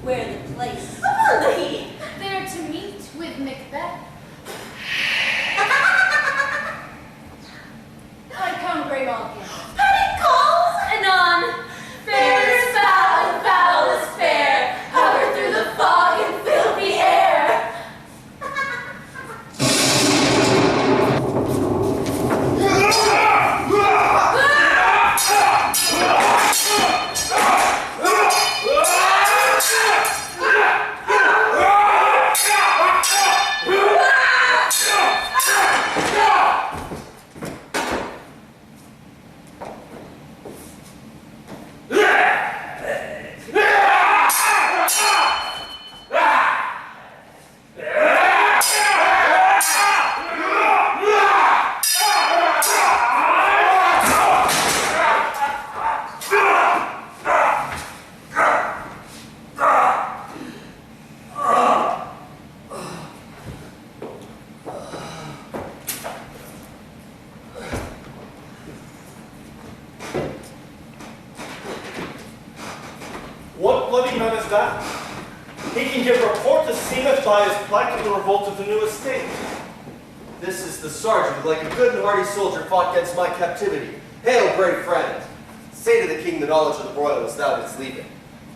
Where the place? There to meet with Macbeth. I come, Grey Malkin. Petty calls anon. Fair is foul and foul is fair. Hover through the fog and filthy air. What bloody man is that? He can give report to seemeth by his plight of the revolt of the new estate. This is the sergeant who, like a good and hardy soldier, fought against my captivity. Hail, brave friend! Say to the king the knowledge of the broil as thou didst leave it.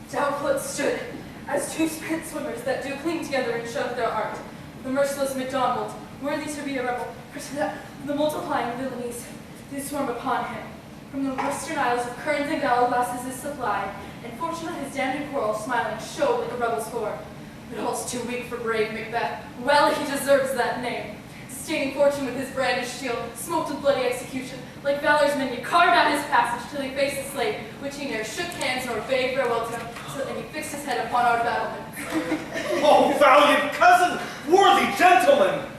Doubtful stood, as two spent swimmers that do cling together and shove their art. The merciless Macdonald, worthy to be a rebel, for to that the multiplying villainies did swarm upon him. From the western isles of kerns and gallowglasses is supplied, and fortune on his damned quarrel smiling showed like a rebel's whore. But all's too weak for brave Macbeth. Well he deserves that name. Staining fortune with his brandished shield, smoked with bloody execution, like valor's men, he carved out his passage till he faced the slave, which he ne'er shook hands nor bade farewell to, till then he fixed his head upon our battlement. Oh, valiant cousin, worthy gentleman!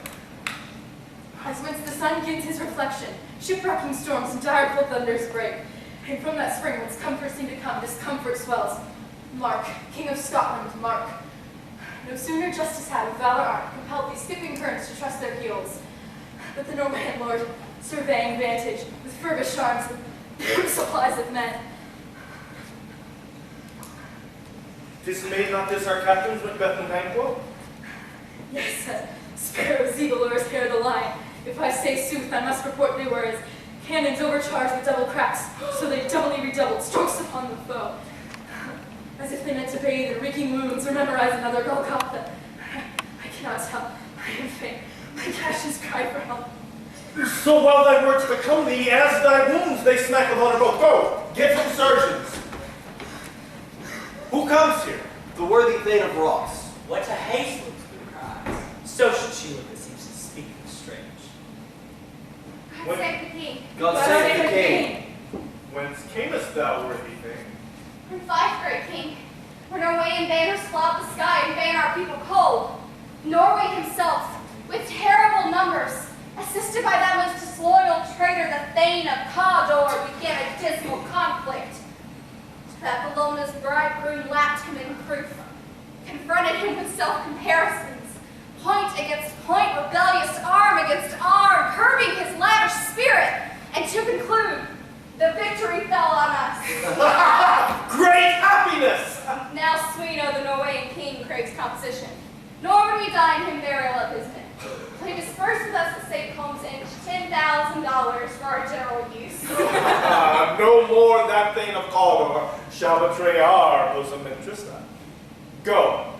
As whence the sun gins his reflection, shipwrecking storms and direful thunders break, and from that spring whence comfort seemed to come, discomfort swells. Mark, King of Scotland, mark. No sooner justice had with valor art compelled these skipping currents to trust their heels, but the Norman lord, surveying vantage with furbished arms and supplies of men. 'Tis made not this our captains Macbeth and Banquo? Yes, sparrows, eagle-oars, hair the line. If I say sooth, I must report they were as cannons overcharged with double cracks, so they doubly redoubled strokes upon the foe. As if they meant to bathe in reeking wounds or memorize another Golgotha. I cannot tell. I am faint. My passions cry for help. So well thy words become thee, as thy wounds they smack of honor both. Go, get some surgeons. Who comes here? The worthy Thane of Ross. What a haste looks good cries. So should she look that seems to speak strange. God save the king. God save the king. Whence camest thou, worthy Thane? From Fife, great king. Where Norwegian banners flout the sky and ban our people cold. Norway himself, with terrible numbers, assisted by that most disloyal traitor, the Thane of Cawdor, began a dismal conflict. That Bellona's bridegroom lacked him in proof, confronted him with self-comparisons, point against point, rebellious arm against arm, curbing his lavish spirit, and to conclude, the victory fell on us. Great happiness! Now Sweno, the Norwegian king, craves composition. Nor would we dine him burial of his men. He dispersed with us at St. Holmes Inch $10,000 for our general use. No more that Thane of Cawdor shall betray our bosom interest. Go,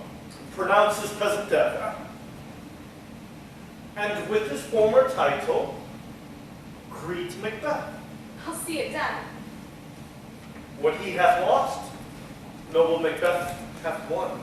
pronounce his present death. And with his former title, greet Macbeth. I'll see it done. What he hath lost, noble Macbeth hath won.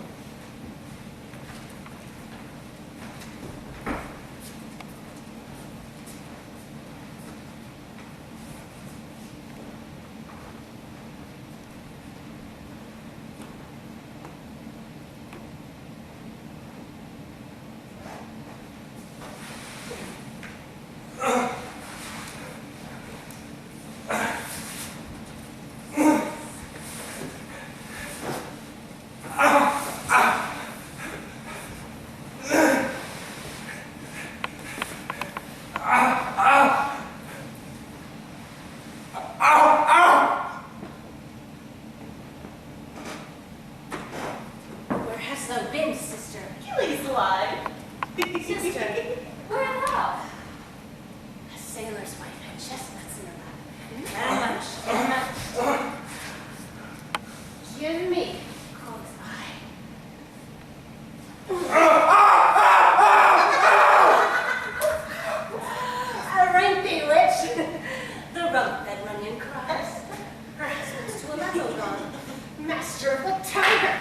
master of the tiger.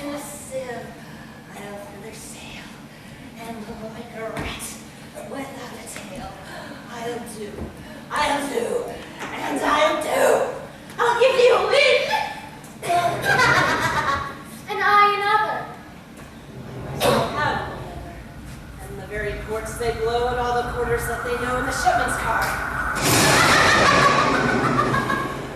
In the sieve, I'll further sail, and like a rat without a tail, I'll do, and I'll do. I'll give you a win, and I another. So have another. And the very ports they blow, and all the quarters that they know in the shipman's car.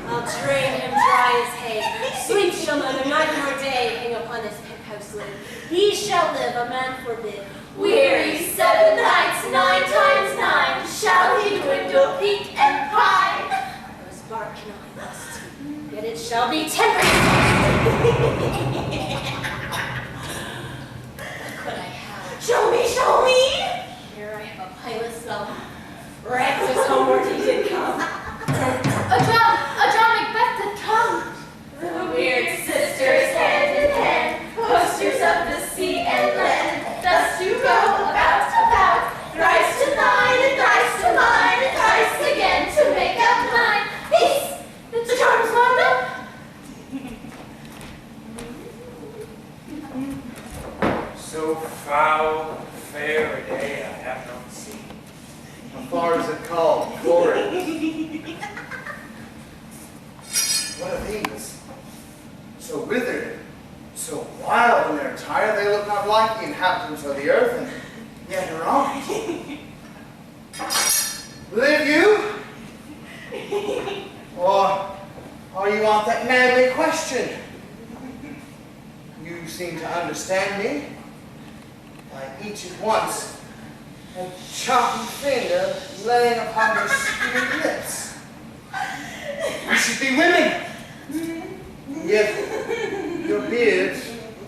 I'll drain him dry as hay. Sleep shall neither night nor day hang upon his penthouse lid. He shall live, a man forbid. Weary 7 nights, 9 times 9, shall he dwindle, peak, and pine. Those bark cannot lust, yet it shall be tempered. What could I have? Show me, show me! Here I have a pilot's thumb. Wrecked his homeward he did come. A John Macbeth did come. The weird sisters hand in hand, posters of the sea and land, thus to go about, thrice to thine, and thrice to mine, and thrice again to make up 9. Peace! The charm's wound up. So foul, fair a day I have not seen. How far is it called? Glory. What are these? So withered, so wild in their attire, they look not like the inhabitants of the earth, and yet are armed. Live you? Or are you on that manly question? You seem to understand me. I each at once a chalky finger laying upon your sweet lips. You should be women. Yet your beards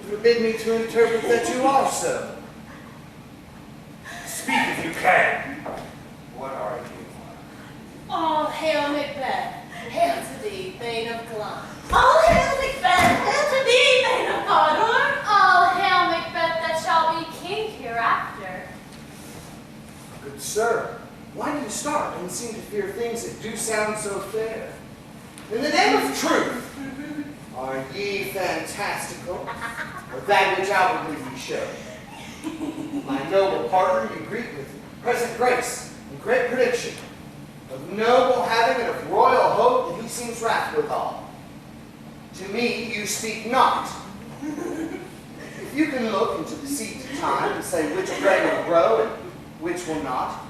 forbid me to interpret that you are so. Speak if you can. What are you? All hail Macbeth. Hail to thee, Bane of Glam. All hail Macbeth. Hail to thee, Bane of Gondor. All hail Macbeth that shall be king hereafter. Good sir, why do you start and seem to fear things that do sound so fair? In the name of truth, are ye fantastical, or that which outwardly ye show? My noble partner you greet with present grace and great prediction, of noble having and of royal hope that he seems wrapped withal. To me you speak not. If you can look into the seeds of time and say which grain will grow and which will not,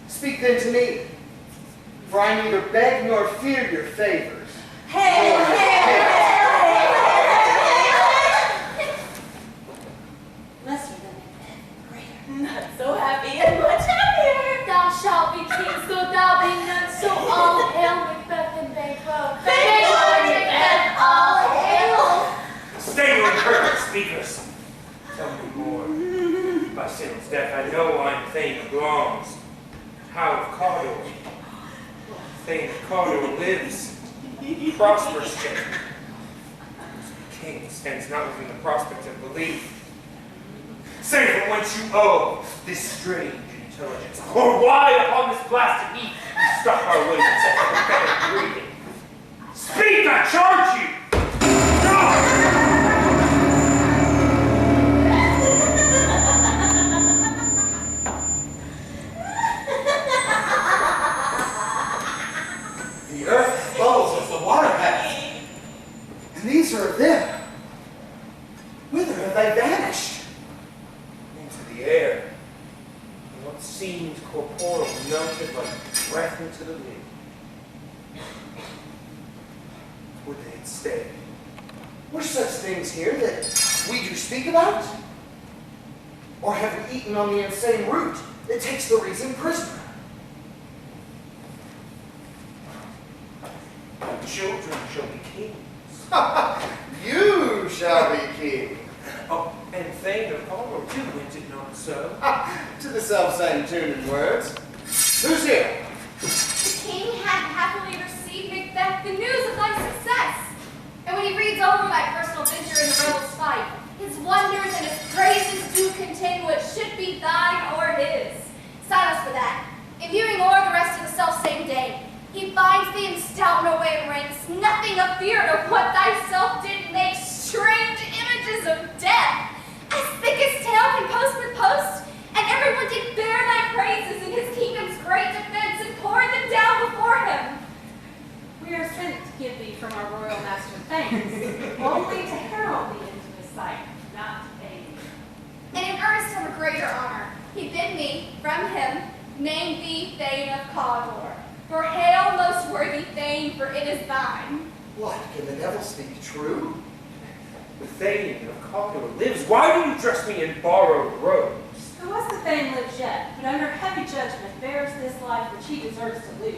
speak then to me, for I neither beg nor fear your favors. Hail, hail, hail, hail, hail, hail. Lesser than Macbeth, greater. Not so happy and much happier. Thou shalt be king, so thou be none, so all hail Macbeth and Banquo. Banquo and Macbeth, all hail. Stay your impertinent speakers. Tell me more. By sin's death I know I'm Thane of Glamis. How of Cawdor? Thane of Cawdor lives. Prosperous king. King stands not within the prospect of belief. Say from whence you owe this strange intelligence, or why upon this blasted heath you stop our ways and set up a better breeding. Speak, I charge you! The earth bubbles as the water has, and these are of them. Whither have they vanished? Into the air. And what seemed corporeal melted like breath into the wind. Would they had stayed? Were such things here that we do speak about? Or have we eaten on the insane root that takes the reason prisoner? Children shall be kings. You shall be king. Oh, and Thane of Cawdor too, went it not so? To the self-same tune and words. Who's here? The king had happily received Macbeth the news of thy success. And when he reads over thy personal venture in the rebels' fight, his wonders and his praises do contain what should be thine or his. Silence for that. In viewing o'er the rest of the shout no way in ranks, nothing of fear of what thyself did make, strange images of death, as thick as tail can post with post, and everyone did bear thy praises in his kingdom's great defense, and pour them down before him. We are sent to give thee from our royal master thanks, only to herald thee into his sight, not to pay thee. And in earnest of a greater honor, he bid me, from him, name thee Thane of Cawdor. For hail, most worthy Thane, for it is thine. What, can the devil speak true? The Thane of Cawdor lives. Why do you dress me in borrowed robes? Who was the Thane lives yet, but under heavy judgment bears this life which he deserves to lose.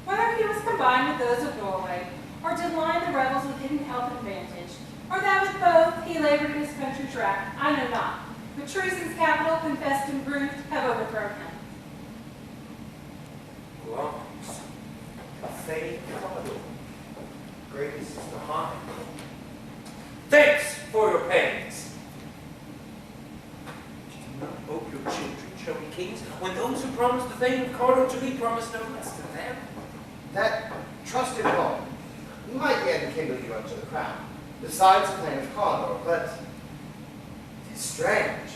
Whether he was combined with those of Norway, or did line the rebels with hidden help and advantage, or that with both he labored in his country's wrack, I know not. But treason's capital, confessed and proved, have overthrown him. Lungs. Thane of Cawdor. Greatness is behind. Thanks for your pains. Do you not hope your children shall be kings, when those who promised the Thane of Cawdor to be promised no less to them? That trust in God, he might yet enkindle you unto the crown, besides the Thane of Cawdor, but it is strange.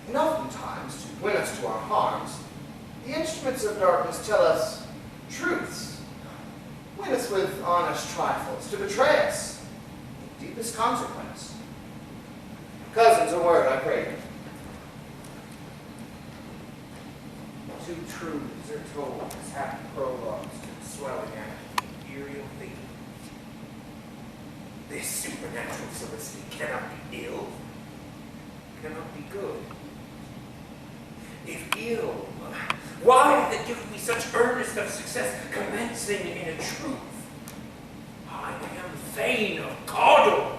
And oftentimes, to win us to our harms, the instruments of darkness tell us truths, win us with honest trifles, to betray us in deepest consequence. Cousins, a word, I pray you. Two truths are told as happy prologues to the swelling act of imperial theme. This supernatural felicity cannot be ill, cannot be good. If ill, why that give me such earnest of success, commencing in a truth? I am Thane of Cawdor.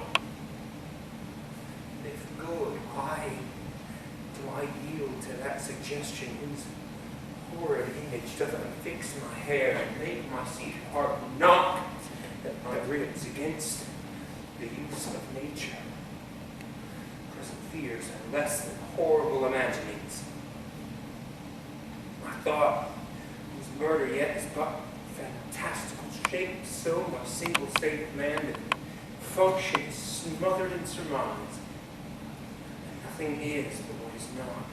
If good, why do I yield to that suggestion whose horrid image doth unfix my hair and make my seated heart knock at my ribs against the use of nature? Present fears are less than horrible imaginings. My thought, whose murder yet is but fantastical shape, so my single state of man that functions smothered in surmise, and nothing is but what is not.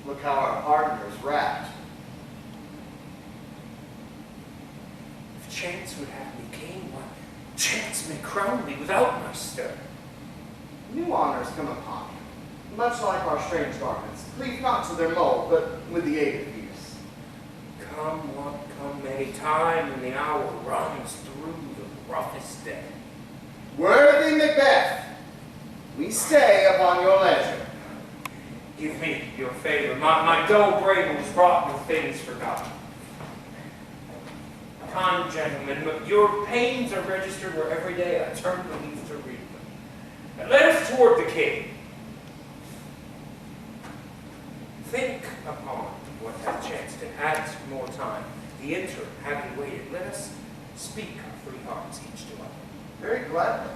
Look how our partner is wrapped. If chance would have me king, why, chance may crown me without my stir. New honors come upon you, much like our strange garments, cleave not to their mold, but with the aid of use. Come what come may, time and the hour runs through the roughest day. Worthy Macbeth, we stay upon your leisure. Give me your favor. My dull brain was wrought with things forgotten. Kind gentlemen, but your pains are registered where every day I turn the leaf to read them. And let us toward the king. Think upon what hath chanced, and add more time. The interim, having waited, let us speak our free hearts each to other. Very gladly.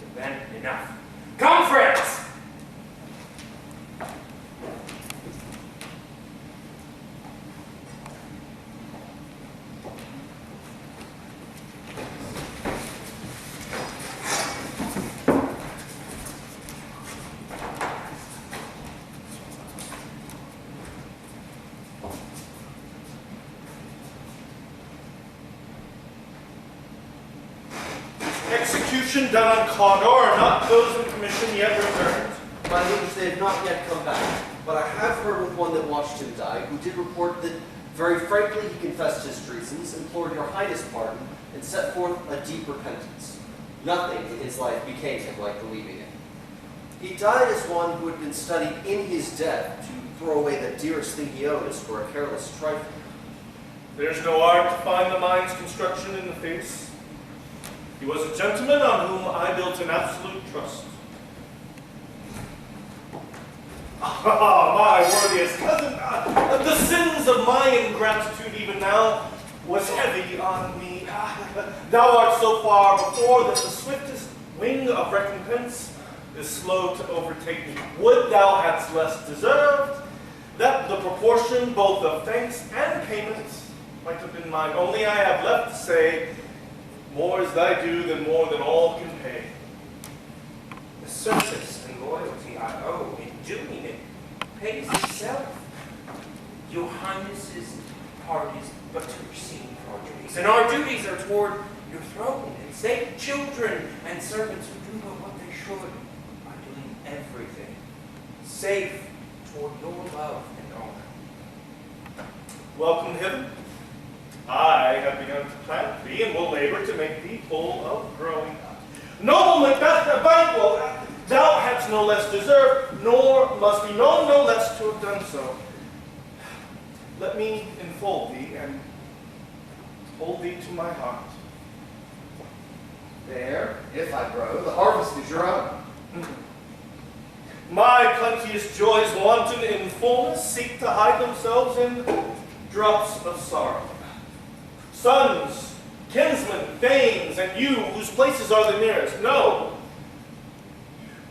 Till then, enough. Come, friends! Execution done on Cawdor are not those in commission yet returned. My liege, they have not yet come back, but I have heard with one that watched him die, who did report that very frankly he confessed his treasons, implored your highness pardon, and set forth a deep repentance. Nothing in his life became him like believing it. He died as one who had been studied in his death to throw away the dearest thing he owed us for a careless trifle. There's no art to find the mind's construction in the face. He was a gentleman on whom I built an absolute trust. Ah, my worthiest cousin, the sins of my ingratitude even now was heavy on me. Thou art so far before that the swiftest wing of recompense is slow to overtake me. Would thou hadst less deserved, that the proportion both of thanks and payment might have been mine. Only I have left to say, more is thy due than more than all can pay. The service and loyalty I owe in doing it pays itself. Your Highness's part is but to receive our duties, and our duties are toward your throne, and safe children and servants who do but what they should are doing everything safe toward your love and honor. Welcome hither. I have begun to plant thee, and will labor to make thee full of growing up. Noble Macbeth, Banquo, thou hadst no less deserved, nor must be known no less to have done so. Let me enfold thee and hold thee to my heart. There, if I grow, the harvest is your own. My plenteous joys wanton in fullness seek to hide themselves in drops of sorrow. Sons, kinsmen, thanes, and you, whose places are the nearest, know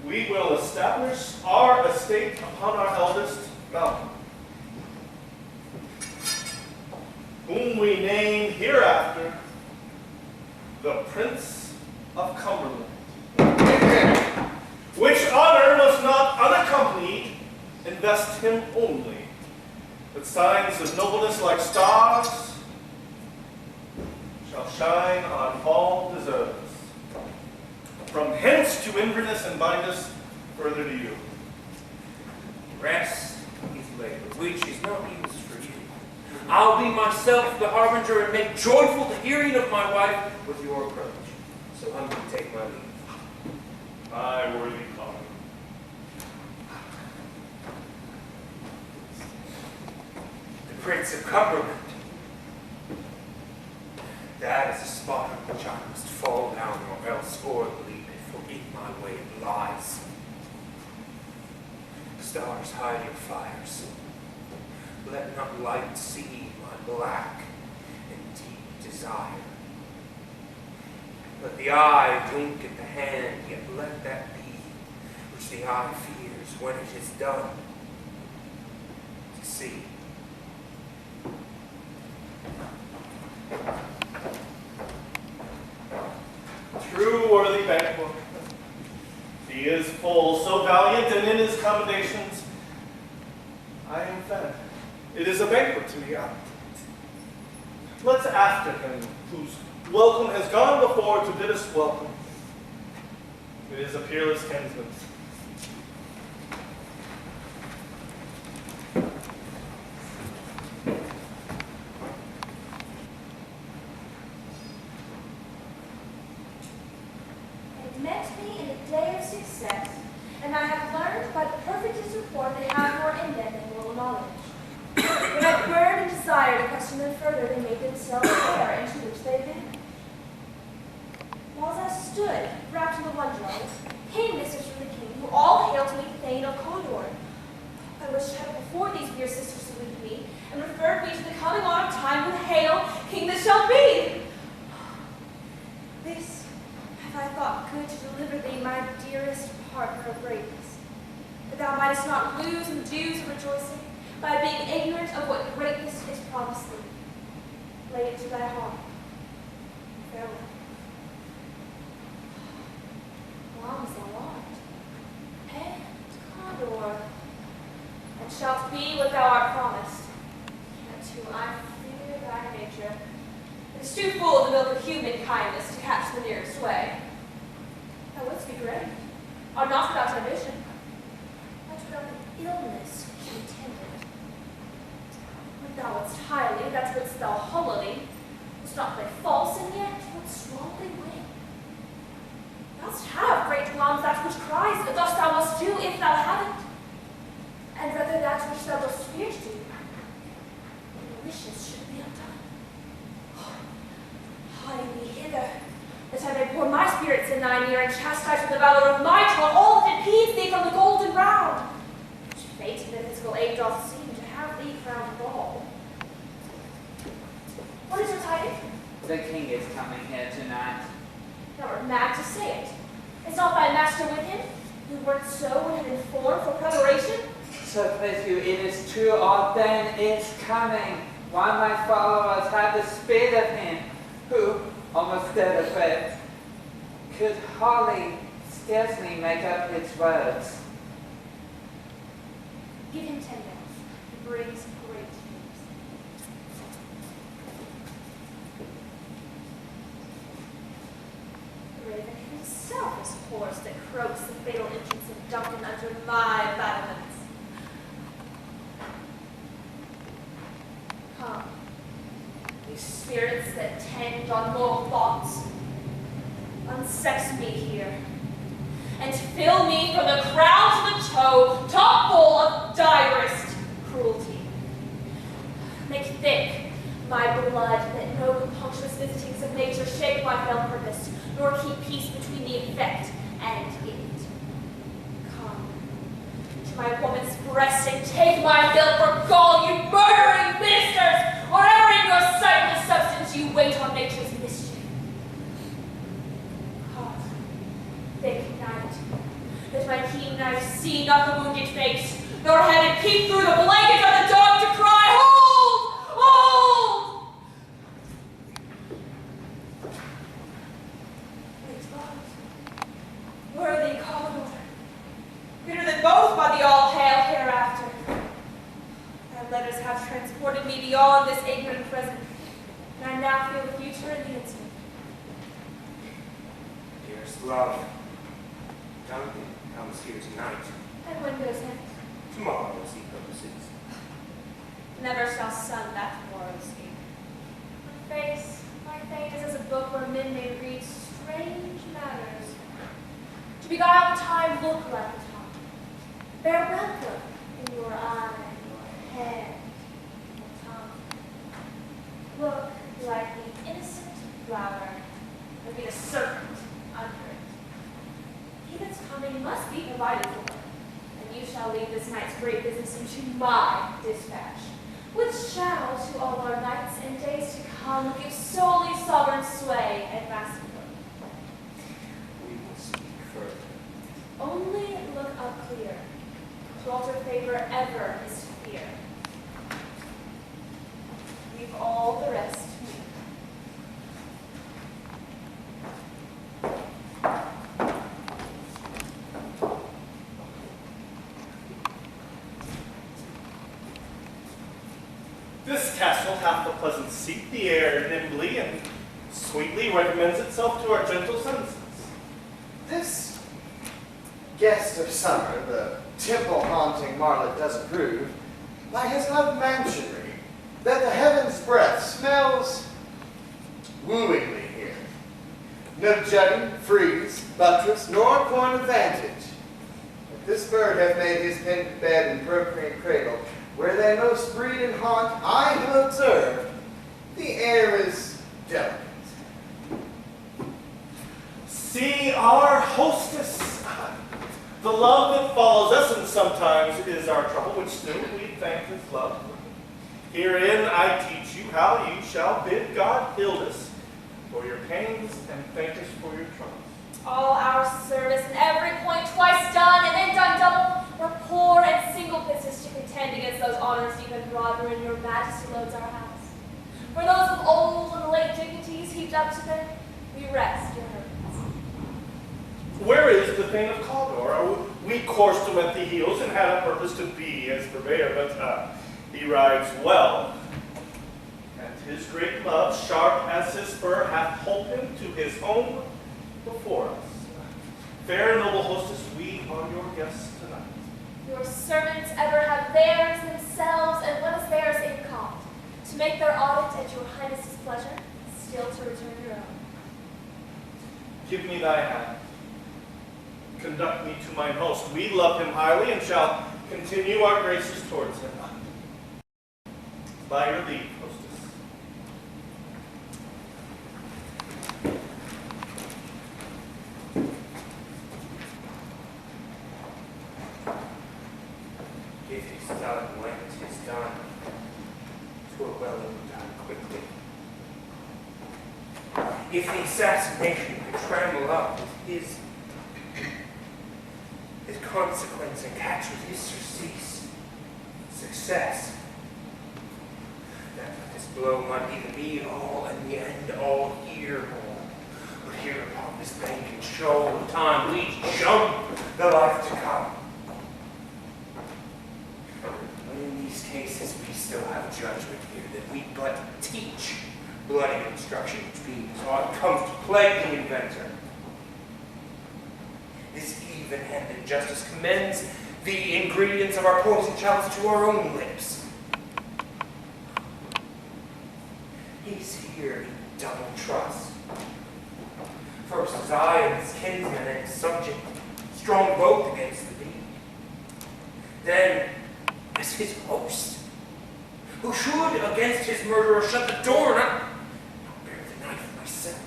we will establish our estate upon our eldest mountain, whom we name hereafter the Prince of Cumberland, which honor must not unaccompanied invest him only, but signs of nobleness like stars shall shine on all deserts. From hence to Inverness and bind us further to you. Rest is labor, which is no use for you. I'll be myself the harbinger and make joyful the hearing of my wife with your approach. So I'm going to take my leave. My worthy colleague. The Prince of Cumberland. That is a spot on which I must fall down, or else o'erleap it, for in my way it lies. Stars, hide your fires. Let not light see my black and deep desire. Let the eye wink at the hand, yet let that be which the eye fears when it is done to see. True worthy Banquo. He is full, so valiant, and in his commendations I am fed. It is a banquet to me. Let's after him, whose welcome has gone before to bid us welcome. It is a peerless kinsman. It met me in the day of success, and I have learned by the perfectest report they have more in them than mortal knowledge. When I burned and desired to question them further, they made themselves aware into which they been. While as I stood, wrapped in the wonder of it, came message from the king, who all hailed to meet the Thane of Condor. I wished to have before these dear sisters saluted me, and referred me to the coming on of time who hail, King that shall be. This have I thought good to deliver thee, my dearest partner of greatness, that thou mightest not lose in the dews of rejoicing, by being ignorant of what greatness is promised thee. Lay it to thy heart. Farewell. Long as thou art, and Condor, and shalt be what thou art promised. Yet too I fear thy nature. It is too full of the milk of human kindness to catch the nearest way. Thou wouldst be great, are not without ambition, but without the illness contended. When thou wouldst highly, that wouldst thou hollowly, wouldst not play false, and yet wouldst strongly win. Thou must have great lungs, that which cries, but thus thou must do if thou have it, and rather that which thou dost fear to do, wishes should be undone. Hie me hither, that I may pour my spirits in thine ear, and chastise with the valor of my tongue all that impedes thee from the golden round, which fate in the physical aid doth seem to have thee crowned with all. What is your tidings? The king is coming here tonight. Thou art mad to say it. Is not thy master with him, who wert so and have informed for preparation? So please you, it is true, our Ben is coming. One my followers had the spirit of him, who, almost dead of faith, could hardly, scarcely make up his words. Give him 10 minutes. He brings great news. Raven himself is horse that croaks the fatal entrance of Duncan under my battlements. Come, you spirits that tend on mortal thoughts, unsex me here, and fill me from the crown to the toe, top full of direst cruelty. Make thick my blood, that no compunctious visitings of nature shake my fell purpose, nor keep peace between the effect and it. Come to my woman's breast and take my milk for gall, you murdering ministers, or ever in your sightless substance you wait on nature's mischief. Come, thick night, that my keen knife see not the wounded face, nor have it peep through the blanket of the dog to cry, hold! Hold! Wait, worthy Commodore, greater than both by the all-hail hereafter. Thy letters have transported me beyond this ignorant present, and I now feel the future in the instant. Dearest love, Duncan comes here tonight. And when goes hence? Tomorrow, as he purposes. Never shall sun that tomorrow escape. My fate is as a book where men may read strange matters. To beguile the time, look like a top. Bear welcome in your eye, your hand, your tongue. Look like the innocent flower, and be a serpent under it. He that's coming must be provided for, and you shall leave this night's great business into my dispatch, which shall to all our nights and days to come give solely sovereign sway and mastery. We will speak further. Only look up clear. To alter favor ever is to fear. Leave all the rest to me. This castle hath a pleasant seat, the air nimbly and sweetly recommends itself to our gentle senses. This guest of summer, the temple-haunting marlet does approve, by his love mansionry, that the heaven's breath smells wooingly here. No jutting, frieze, buttress, nor point of vantage. But this bird hath made his pendant bed and procreant cradle, where they most breed and haunt, I have observed, the air is delicate. See our hostess. The love that follows us and sometimes is our trouble, which still we thank with love. Herein I teach you how you shall bid God heal us for your pains and thank us for your troubles. All our service in every point twice done and then done double, we're poor and single business to contend against those honors even broader in your majesty loads our house. For those of old and late dignities heaped up to them, we rest your hurts. Where is the Thane of Cawdor? We coursed him at the heels and had a purpose to be as purveyor, but he rides well. And his great love, sharp as his spur, hath holp him to his home before us. Fair and noble hostess, we are your guests tonight. Your servants ever have theirs themselves, and what is theirs in common? To make their audit at your highness's pleasure, still to return your own. Give me thy hand. Conduct me to mine host. We love him highly and shall continue our graces towards him. By your leave, hostess. If it's done when it is done, 'twere well done quickly. If the assassination could trammel up with his consequence and catch with his success, then that this blow might be the be-all and the end-all here. But here upon this bank and shoal of time we jump the life to come. But in these cases we still have judgment here, that we but teach bloody instruction which being taught comes to plague the inventor. This even-handed justice commends the ingredients of our poison chalice to our own lips. He's here in double trust. First as I and his kinsman and his subject, strong both against the deed. Then as his host, who should against his murderer shut the door, not bear the knife myself.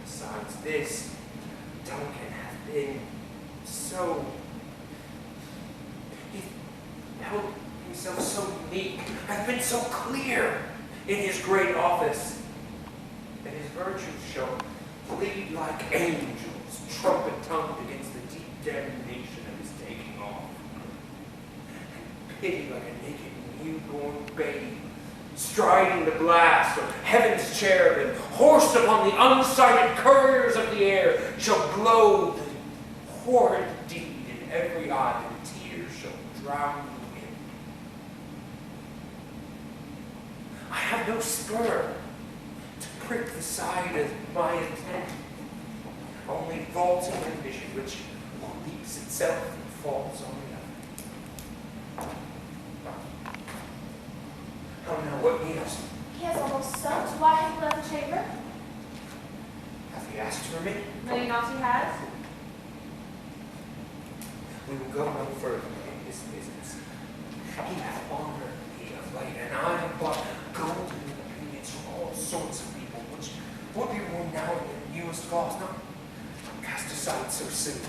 Besides this, Duncan hath been so, he held himself so meek, hath been so clear in his great office, that his virtues shall plead like angels, trumpet-tongued against the deep damnation of his taking off, and pity like a naked newborn babe, striding the blast of heaven's cherubim, horsed upon the unsighted couriers of the air, shall glow the horrid deed in every eye, and tears shall drown the wind. I have no spur to prick the side of my intent, only vaulting ambition which leaps itself and falls on the other. Oh no, what news? He has almost supped. Why has he left the chamber? Hath he asked for me? No, you not he has. We will go no further in his business. He hath honored me of late, and I have bought golden opinions from all sorts of people, which would be worn now in the newest laws, not cast aside so soon.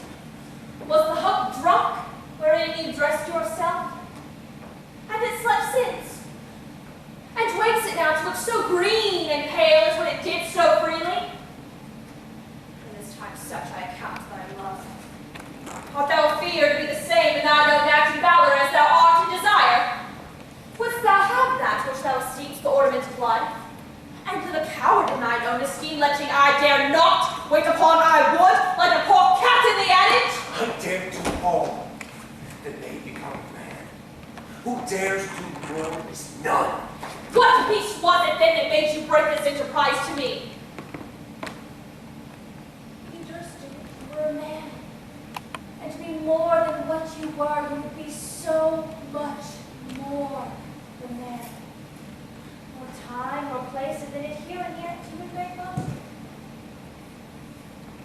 Was the hub drunk, wherein you dressed yourself? Have it slept since? And wakes it now to look so green and pale as when it did so freely? And this time such I account thy love. Art thou fear to be the same in thine own acting valor as thou art in desire? Wouldst thou have that which thou esteemest the ornament of life? And live a coward in thine own esteem, letting I dare not wait upon I would, like a poor cat in the adage? I dare do all that may become a man. Who dares do more is none. What beast was it then that made you break this enterprise to me? You durst do it, you were a man. And to be more than what you were, you would be so much more than man. Nor time nor place have been adherent yet to your great love.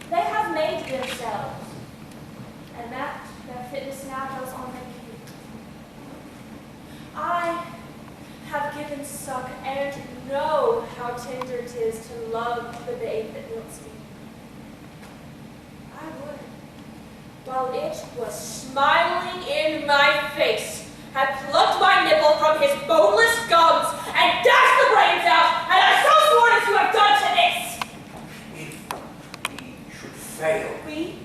They have made themselves, and that their fitness now goes on their cue. I have given suck and know how tender it is to love the babe that milks me. I would, while it was smiling in my face, have plucked my nipple from his boneless gums and dashed the brains out, and I so sworn as you have done to this. If we should fail. We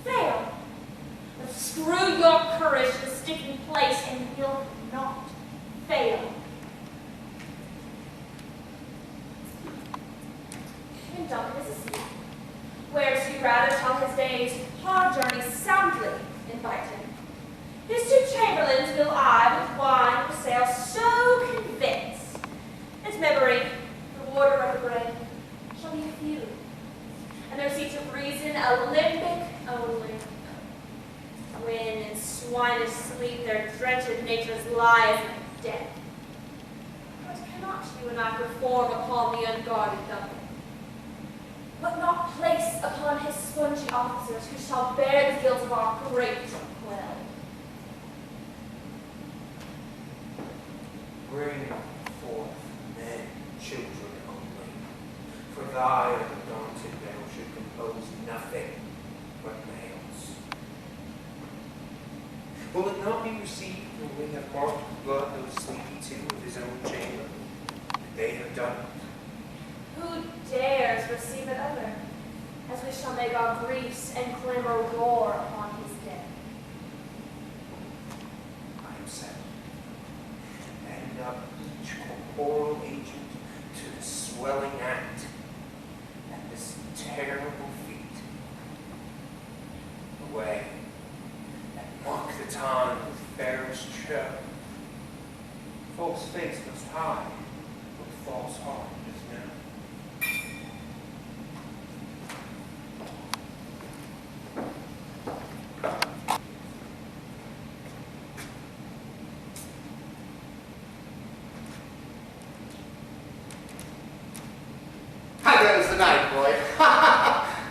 fail. But screw your courage to stick in place, and you'll not fail. And Duncan is asleep. Whereas you rather tell his day's hard journey soundly invite him. His two chamberlains will I with wine wassail so convince. His memory, the water of the bread, shall be a few, and their seats of reason Olympic only. When in swinish sleep their drenched natures lie as dead. But cannot you and I perform upon the unguarded Duncan? But not place upon his spongy officers who shall bear the guilt of our great well. Bring forth men, children only, for thy undaunted veil should compose nothing but males. Will it not be received when we have marked with blood those sleepy two of his own chamber, that they have done? Who dares receive it other, as we shall make our griefs and clamor roar upon his dead? I am sad. False face must hide what false heart is now. How goes the night, boy?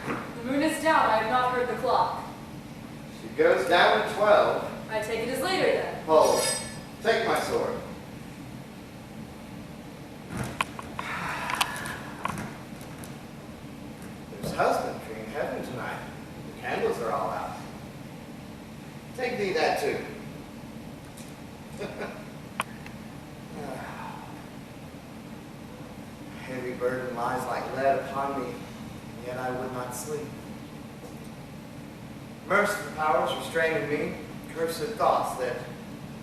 The moon is down. I have not heard the clock. She goes down at 12. I take it as later then. Hold. Take my sword. There's husbandry in heaven tonight. The candles are all out. Take thee that too. Heavy burden lies like lead upon me, yet I would not sleep. Merciful powers restraining me, cursed thoughts that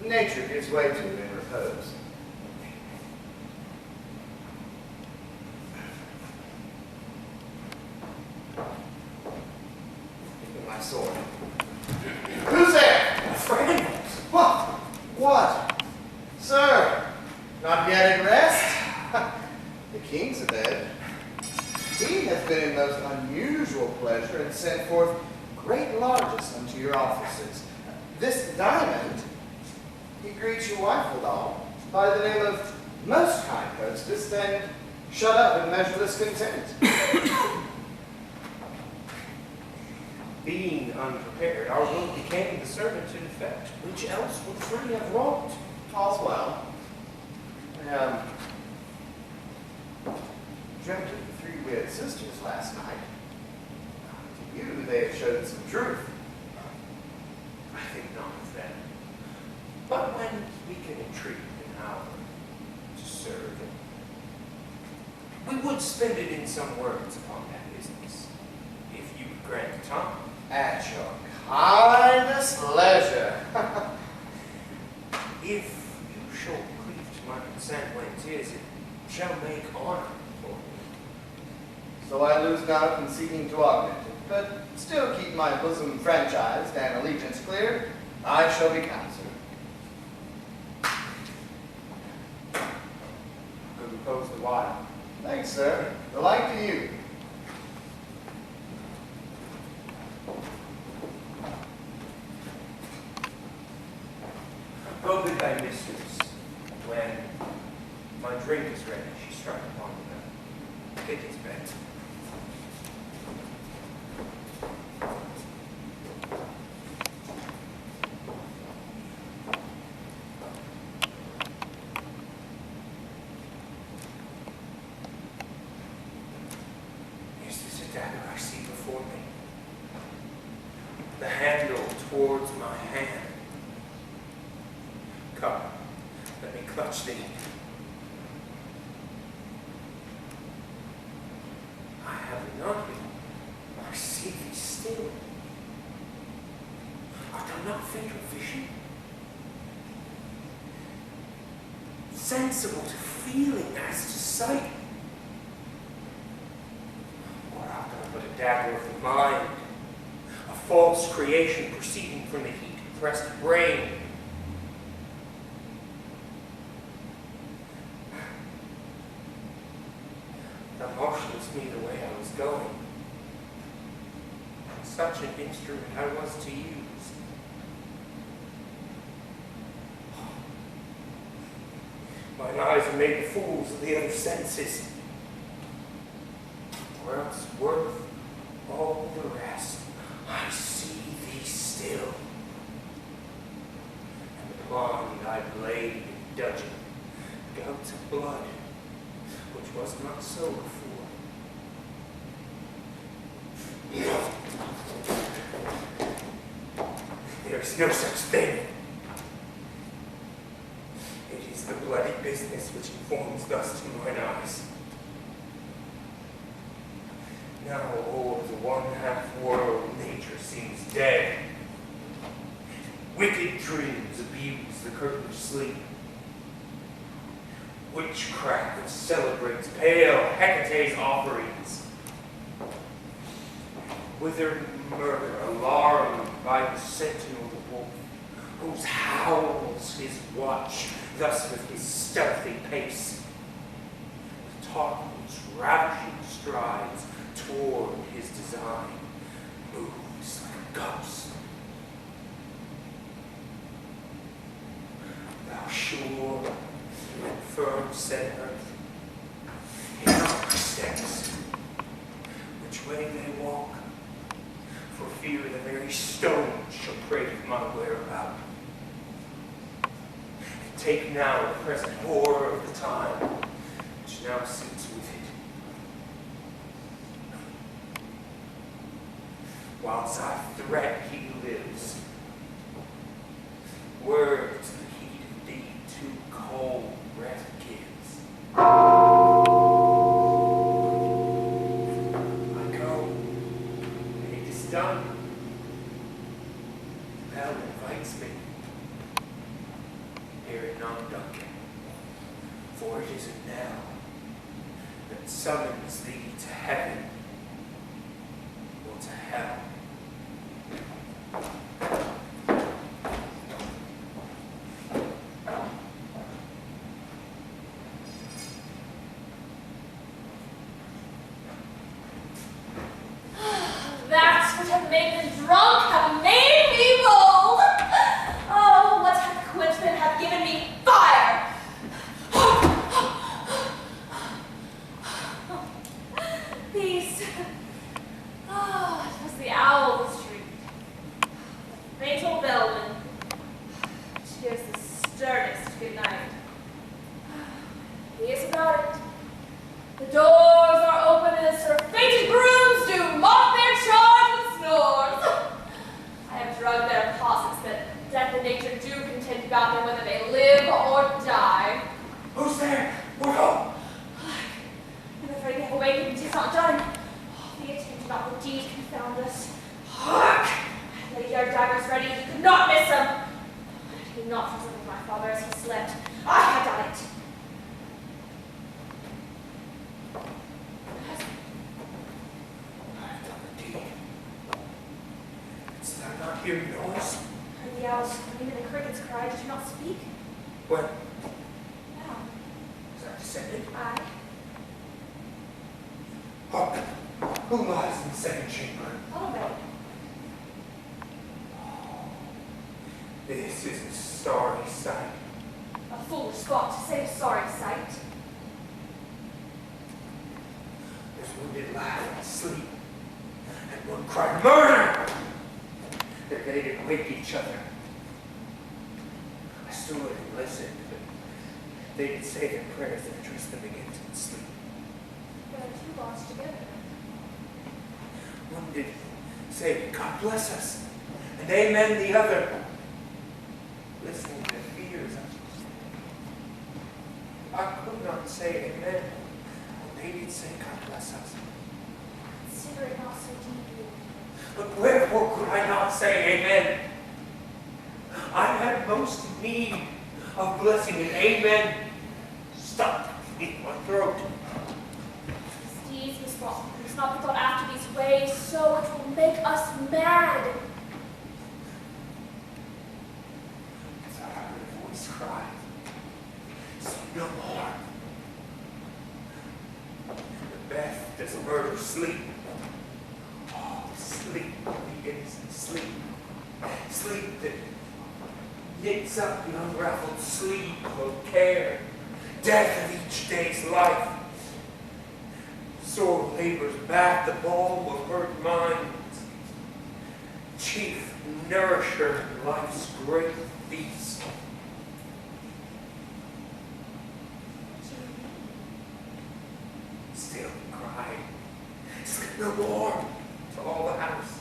nature gives way to in repose. Give me my sword. Who's there? A friend. What? What? Sir, not yet at rest? The king's abed. He hath been in most unusual pleasure and sent forth great largesse unto your offices. This diamond, he greets your wife withal by the name of most kind hostess, and shut up in measureless content. Being unprepared, our will became the servant in effect, which else would free have wrought. All's well. Dreamt of the three weird sisters last night. To you, they have showed some truth. I think not of them. But when we can entreat an hour to serve, we would spend it in some words upon that business, if you would grant the time. At your kindest leisure. If you shall cleave to my consent when 'tis, it shall make honor for me. So I lose not in seeking to augment it, but still keep my bosom franchised and allegiance clear. I shall be counselor. Good repose the while. Thanks, sir. The like to you. Go with thy mistress. When my drink is ready, she struck upon the bell. Get his bed. Is this a dagger I see before me? The handle towards my hand. Come, let me clutch thee. I have not been. I see thee still. Art thou not faint of vision? Sensible to feeling as to sight? Or art thou but a dagger of the mind, a false creation proceeding from the heat-pressed brain? Thou marshalest me the way I was going. And such an instrument I was to use. Mine eyes are made fools of the other senses. Or else worth all the rest, I see thee still. And the blonde I blade in dudgeon, gouts of blood, which was not so before. There is no such thing. It is the bloody business which informs thus to mine eyes. Now o'er the one-half world nature seems dead. Wicked dreams abuse the curtain of sleep. Witchcraft celebrates pale Hecate's offerings. Withered murder alarmed by the sentinel wolf, whose howls his watch thus with his stealthy pace, with Tarquin's ravishing strides toward his design, moves like a ghost. Thou sure and firm set earth, in our steps, which way they walk, for fear the very stones shall prate of my whereabout. Take now the present horror of the time, which now sits with it. Whilst I threat he lives, words the heat indeed too cold breath gives. I go, and it is done. The bell invites me. Hear it not, Duncan, for it is a knell that summons thee to heaven or to hell. That's what have made them drunk, have made me bold. Oh, what hath quenched them, hath given me fire. Peace. Oh, it was the owl of the street. Fatal bellman. Cheers the sternest good night. He is about it. The doors are open as her fated grooms do mock their charge with snores. I have drugged their posses that death and nature do contend about them whether they live or die. Who's there? We're home. I'm afraid they have awakened and 'tis not done. The attempt about the deed confound us. Hark! I laid our daggers ready, he could not miss them. Had he not forsaken my father as he slept, I had done it. I've done the deed. Didst thou not hear noise? Heard the owls scream and the crickets cry. Did you not speak? When? Now. Was I descended? I. Hark! Who lies in the second chamber? Follow me. This is a sorry sight. A foolish spot to say a sorry sight. There's wounded laugh and sleep, and one cried, "Murder!" That they did wake each other. I stood and listened, but they did say their prayers and addressed them again to sleep. There are two lodged together. One did say, "God bless us," and amen the other. Listening to their fears, I could not say amen. They did say, "God bless us." Consider it not so deeply. But wherefore could I not say amen? I had most need of blessing, and amen stuck in my throat. These deeds must not be thought after these ways, so it will make us mad. As I heard a voice cry, "Sleep no more." Macbeth does murder sleep. Oh, sleep, the innocent sleep. Sleep that knits up the unraveled sleep of care. Death of each day's life. Sore labors back the balm of hurt minds. Chief nourisher in life's great feast. Still he cried, "Sleep no more," to all the house.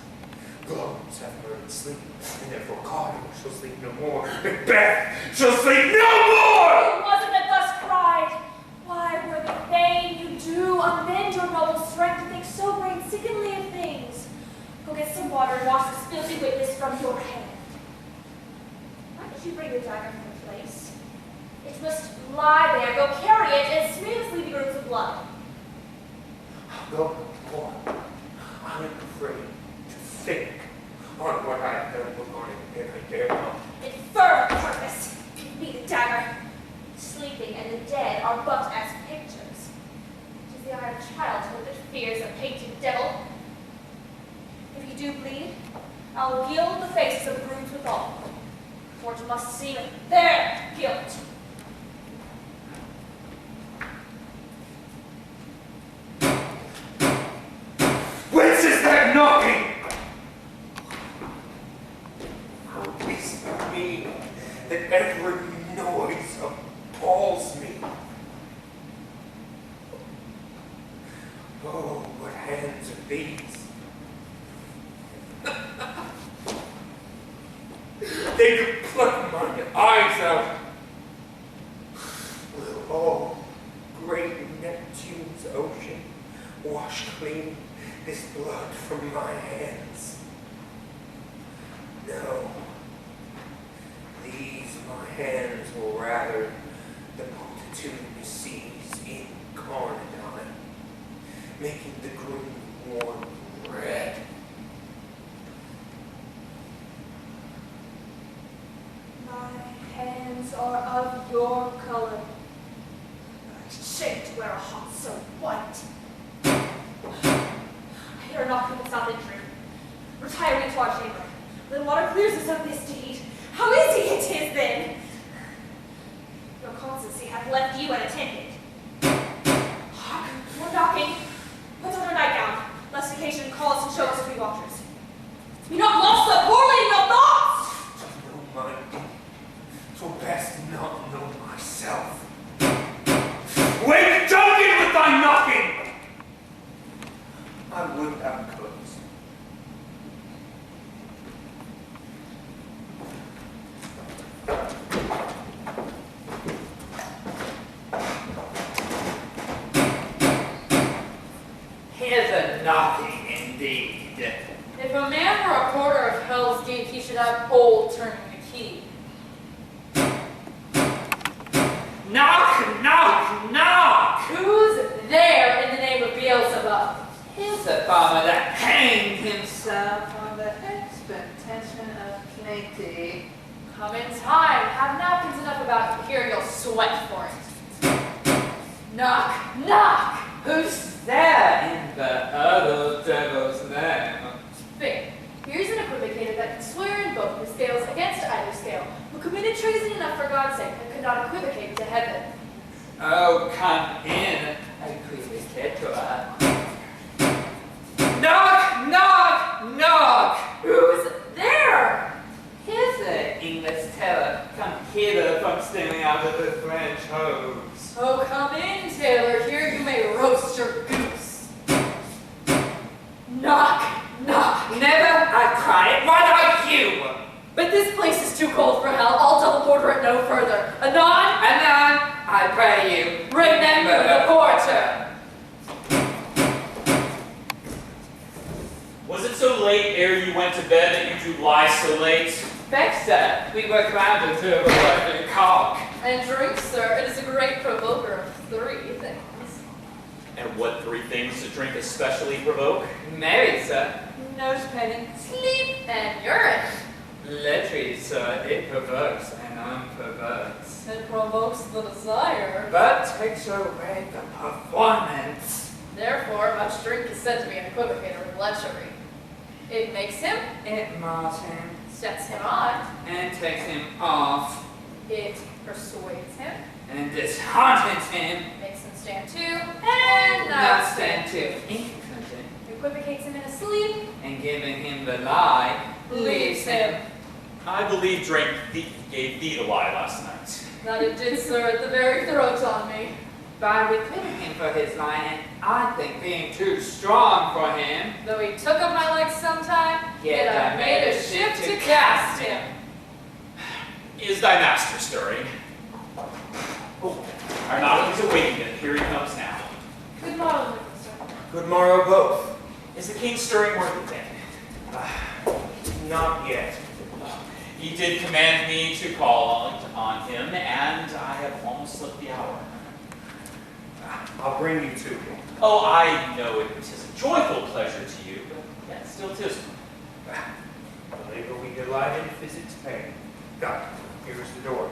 Globes have murdered sleep, and therefore Carter shall sleep no more. Macbeth shall sleep no more! Who was it that thus cried? Why were the vain you do amend your noble strength to think so great and sickenly of things? Go get some water and wash this filthy witness from your hand. Why did you bring the dagger from the place? It must lie there. Go carry it and smear the sleepy roots of blood. I'll go no more. I am afraid to think on what I have done with Martin, and I dare not. Infernal purpose. Give me the dagger. are but as pictures. It is the eye of childhood that fears a painted devil. If you do bleed, I'll gild the faces of the broods withal, for it must seem their guilt. Whence is that knocking? How is it me that every noise appalls me? Oh, what hands are these? They could pluck my eyes out. Will all great Neptune's ocean wash clean this blood from my hands? No. These my hands will rather the multitudinous seas incarnadine, making the green warm red. My hands are of your color. Shame to wear a heart so white. I hear a knocking without entry. Retire into our chamber. Then water clears us of this deed. How easy it is then! Your constancy hath left you unattended. Hark, more knocking. Put on your nightgown, lest occasion call us and show us to be watchers. Be not lost so poorly in your thoughts! No, my deed, 'twere best not know myself. Wake Duncan with thy knocking! I would have closed. Here's a knocking indeed. If a man were a porter of Hell's Gate, he should have old turning the key. Knock, knock, knock! Who's there in the name of Beelzebub? Here's a farmer that hanged himself on the expectation of plenty. Come in time. Have napkins enough about here, you'll sweat for it. Knock, knock! Who's there in the other devil's name? Faith, here's an equivocator that can swear in both the scales against either scale, who committed treason enough for God's sake and could not equivocate to heaven. Oh, come in, equivocator. Knock, knock, knock! Who's there? Here's the English tailor, come hither from stealing out of the French hose. Oh, come in, Taylor. Here you may roast your goose. Knock, knock. Never, I cry it. What are you? But this place is too cold for hell. I'll double porter it no further. Anon, Anon, I pray you, remember the porter. Was it so late ere you went to bed that you do lie so late? Beck, sir, we work round until we're working cock. And drink, sir. It is a great provoker of 3 things. And what 3 things to drink especially provoke? Married, sir. Nose penny, sleep, and urine. Literally, sir, it provokes and unprovokes. It provokes the desire. But takes away the performance. Therefore, much drink is said to be an equivocator of lechery. It makes him, It mars him sets him on, and takes him off it persuades him, and disheartens him. makes him stand to, and Not not stand stand to incontinent, equivocates him in a sleep, and giving him the lie, leaves him. I believe drink gave thee the lie last night. That it did, sir, at the very throat on me. By requiting him for his lie, and I think being too strong for him, Though he took up my legs sometime, Yet I made a shift to cast him. Is thy master stirring? Oh, our knocking is awaiting it. Here he comes now. Good morrow, sir. Good morrow both. Is the king stirring worth it then? Not yet. He did command me to call on him, and I have almost slipped the hour. I'll bring you to him. Oh, I know it is a joyful pleasure to you, but yet still 'tis one. the labor we delight in visits pay. Come, here is the door.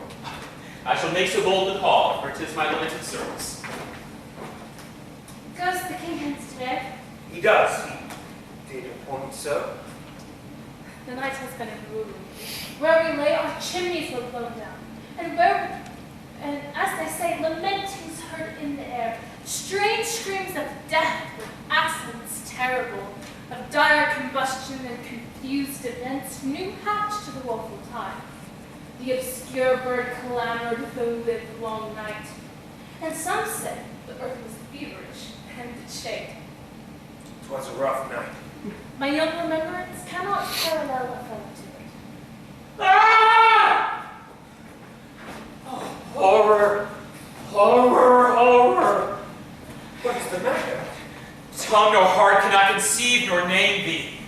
I shall make so bold to call, for 'tis my limited service. Goes the king hence today? He does. He did appoint so. The night has been a grueling. Where we lay, our chimneys were blown down. And as they say, lamentings heard in the air. Strange screams of death with accents terrible, of dire combustion and confused events, new hatched to the woeful time. The obscure bird clamored the livelong night. And some said the earth was feverish and did shake. 'Twas a rough night. My young remembrance cannot parallel a fellow to it. Ah! Oh, horror! Horror! Horror! What is the matter? Tongue nor heart cannot conceive nor name thee.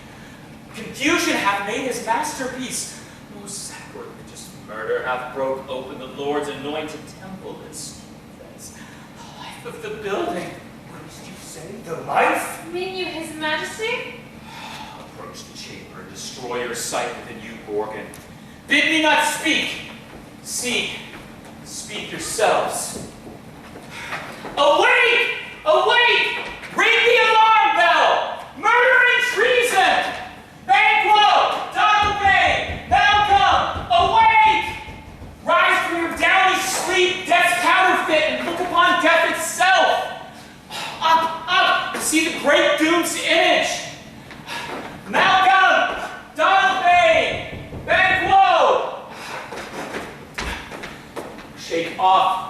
Confusion hath made his masterpiece. Most sacrilegious murder hath broke open the Lord's anointed temple and strengthens the life of the building. What did you say? The life? Mean you his majesty? Approach the chamber and destroy your sight within you, Gorgon. Bid me not speak. Speak yourselves. Awake! Awake! Ring the alarm bell! Murder and treason! Banquo! Donalbain! Thou come! Awake! Rise from your downy sleep, death's counterfeit, and look upon death itself! Up, up! See the great doom's image! Malcolm! Donalbain! Banquo! Shake off.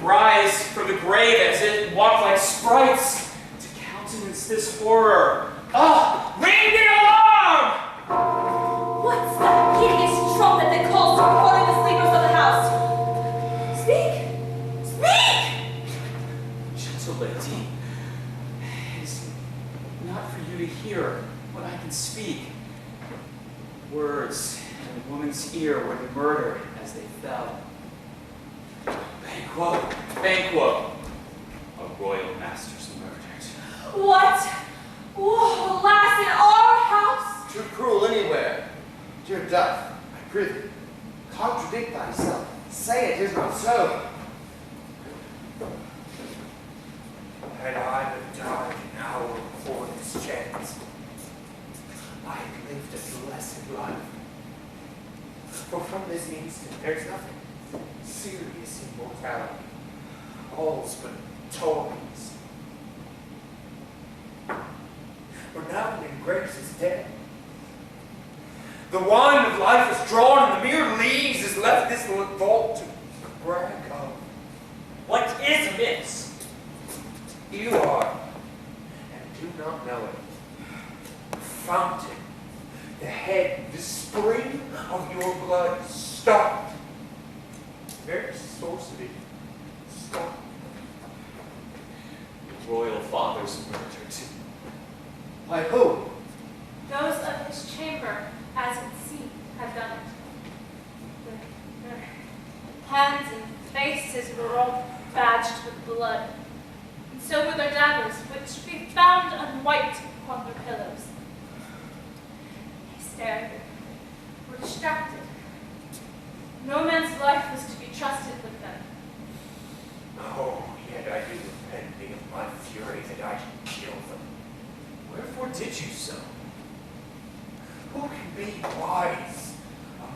Rise from the grave as it walk like sprites to countenance this horror. Ah! Ring the alarm! What's that hideous trumpet that calls to warn the sleepers of the house? Speak! Speak! Gentle lady, it is not for you to hear what I can speak. Words in a woman's ear were murdered as they fell. Banquo! Banquo! A royal master's murdered. What? Oh, alas, in our house? Too cruel anywhere. Dear Duff, I prithee, contradict thyself. Say it is not so. Had I but died an hour before this chance, I had lived a blessed life. For from this instant there's nothing serious in mortality. All's but toys. For now when grace is dead, the wine of life is drawn, and the mere lees is left this vault to brag of. What is amiss? You are, and do not know it, the fountain, the head, the spring of your blood stopped. The very source of it stopped. The royal father's murdered. By whom? Those of his chamber, as it seemed, had done it. Their hands and faces were all badged with blood, and so were their daggers, which we found unwiped upon their pillows. They stared, were distracted. No man's life was to be trusted with them. Oh, yet I do repent me of my fury that I should kill them. Wherefore did you so? Who can be wise,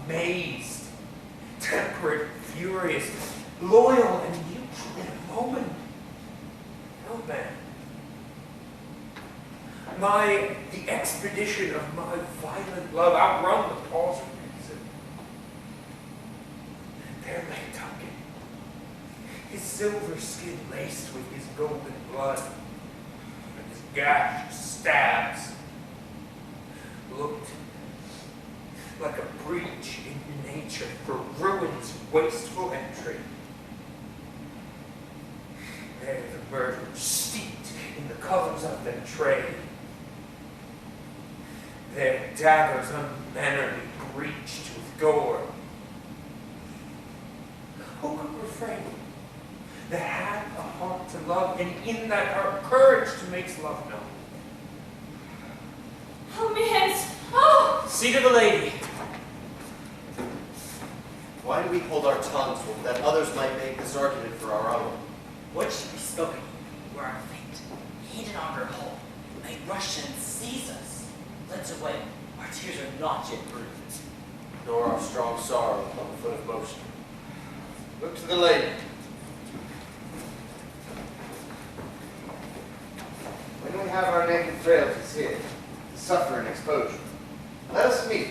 amazed, temperate, furious, loyal, and neutral in a moment? No man. The expedition of my violent love outrun the pause of reason. There lay Duncan, his silver skin laced with his golden blood, and his gashed stabs looked like a breach in nature for ruin's wasteful entry. There the murderers steeped in the colors of their trade, their daggers unmannerly breached with gore. Who could refrain? That had a heart to love, and in that heart courage to make love known. Oh, me hands! Oh! See to the lady. Why do we hold our tongues that others might make this argument for our own? What should be spoken were our fate, hidden under a hole, may rush and seize us. Let's away, our tears are not yet bruised. Nor our strong sorrow upon the foot of motion. Look to the lady. When we have our naked frailties here, to suffer an exposure, let us meet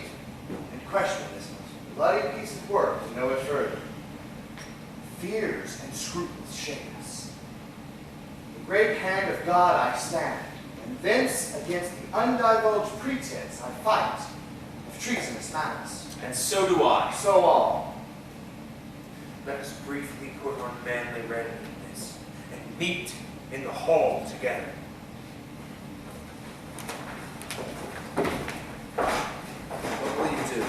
and question this most bloody piece of work and know it further. Fears and scruples shake us. The great hand of God I stand, and thence against the undivulged pretense I fight of treasonous malice. And so do I. So all. Let us briefly put on manly readiness and meet in the hall together. What will you do?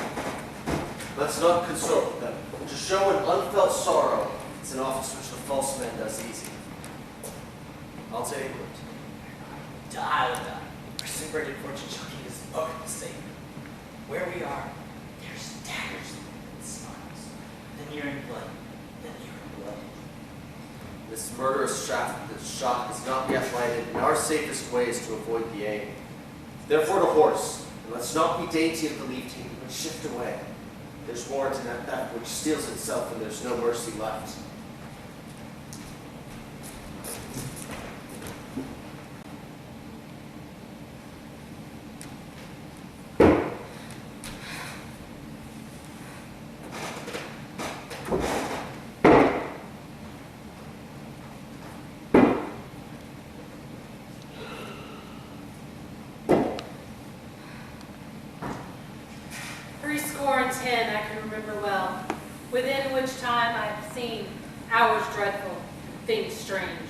Let's not consort with them. To show an unfelt sorrow is an office which the false man does easy. I'll take it. To Isla, our separated fortune shall keep us both the same. Where we are, there's daggers and smiles, the nearing blood, the nearing blood. This murderous shot is not yet lighted, and our safest way is to avoid the aim. Therefore to horse, and let's not be dainty of the leave-taking, but shift away. There's warrant in that theft which steals itself, and there's no mercy left. Threescore-and-10 I can remember well, within which time I have seen hours dreadful, things strange.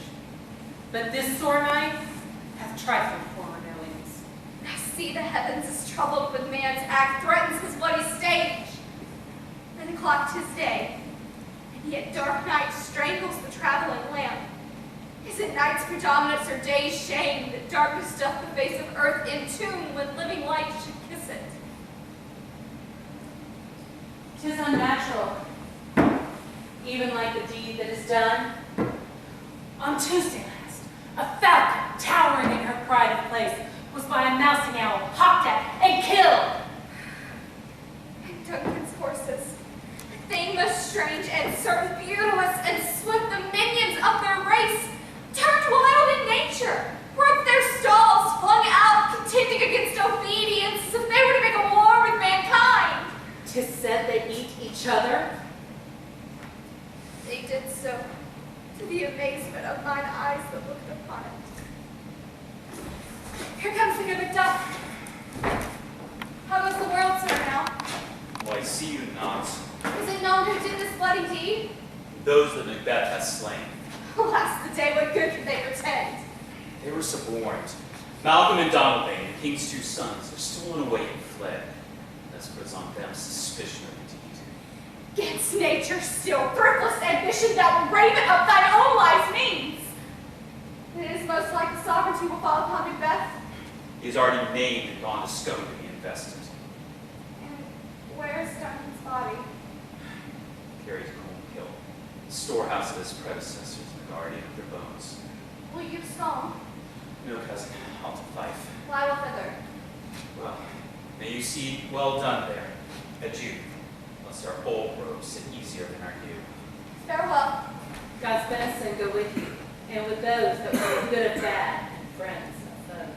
But this sore night hath trifled former knowings. I see the heavens is troubled with man's act, threatens his bloody stage. 9 o'clock 'tis day, and yet dark night strangles the traveling lamp. Is it night's predominance or day's shame that darkness doth the face of earth entomb when living light should kiss it? 'Tis unnatural, even like the deed that is done. On Tuesday last, a falcon, towering in her pride of place, was by a mousing owl hawked at and killed. And Duncan's horses, a thing most strange and certain, beauteous and swift, the minions of their race, turned wild in nature, broke their stalls, flung out, contending against obedience, as if they were to make a war with mankind. 'Tis said they eat each other. They did so, to the amazement of mine eyes that looked upon it. Here comes the good Macbeth. How goes the world, sir, now? Why, see you not? Is it known who did this bloody deed? Those that Macbeth hath slain. Alas, the day, what good could they pretend? They were suborned. Malcolm and Donalbain, the king's 2 sons, were stolen away and fled. This puts on them suspicion of the deed. Against nature still, thriftless ambition, thou raven of thine own lies means. It is most like the sovereignty will fall upon Macbeth. He is already named and gone to Scone to be invested. And where is Duncan's body? Carried to Cornhill, the storehouse of his predecessors, and the guardian of their bones. Will you Scone? No, cousin, I'll to Fife. Fly will thither. Well, may you see well done there. Adieu, lest our old robes sit easier than our new. Farewell. God's benison go with you, and with those that were good of bad, and friends of foes.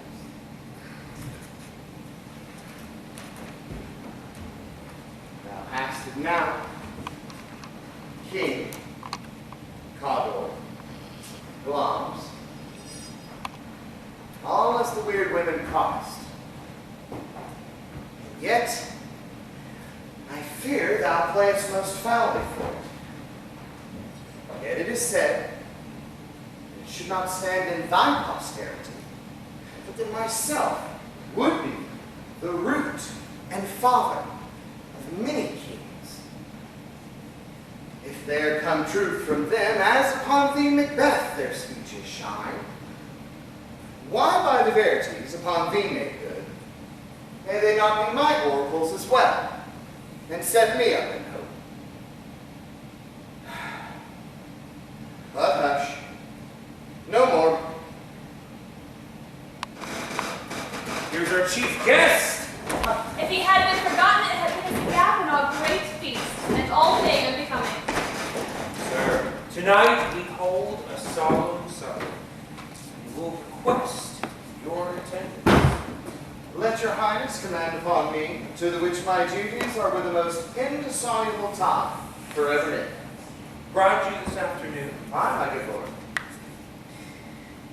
Thou hast it now. King, Cawdor, Glamis, all as the weird women promised. Yet, I fear thou playest most foully for it. Yet it is said, it should not stand in thy posterity, but that myself would be the root and father of many kings. If there come truth from them, as upon thee, Macbeth, their speeches shine, why by the verities upon thee make good? May they not be my oracles as well, and set me up in hope? our chief guest. If he had been forgotten, it had been as a gap in our great feast, and all day unbecoming. Sir, tonight we hold a solemn supper, and will request your attendance. Let your highness command upon me, to the which my duties are with the most indissoluble tie forever in. Brought you this afternoon. Aye, my good lord.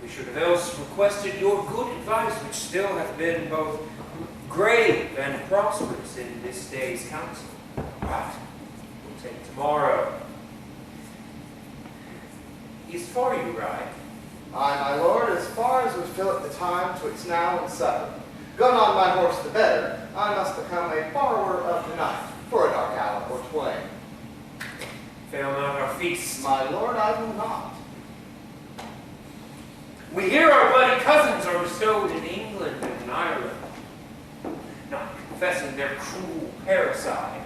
We should have else requested your good advice, which still hath been both grave and prosperous in this day's council. But we'll take tomorrow. Is far you ride? Aye, my lord, as far as would fill at the time twixt now and supper. Gun on my horse the better, I must become a borrower of the night, for a dark hour or twain. Fail not our feast. My lord, I will not. We hear our bloody cousins are bestowed in England and in Ireland, not confessing their cruel parricide.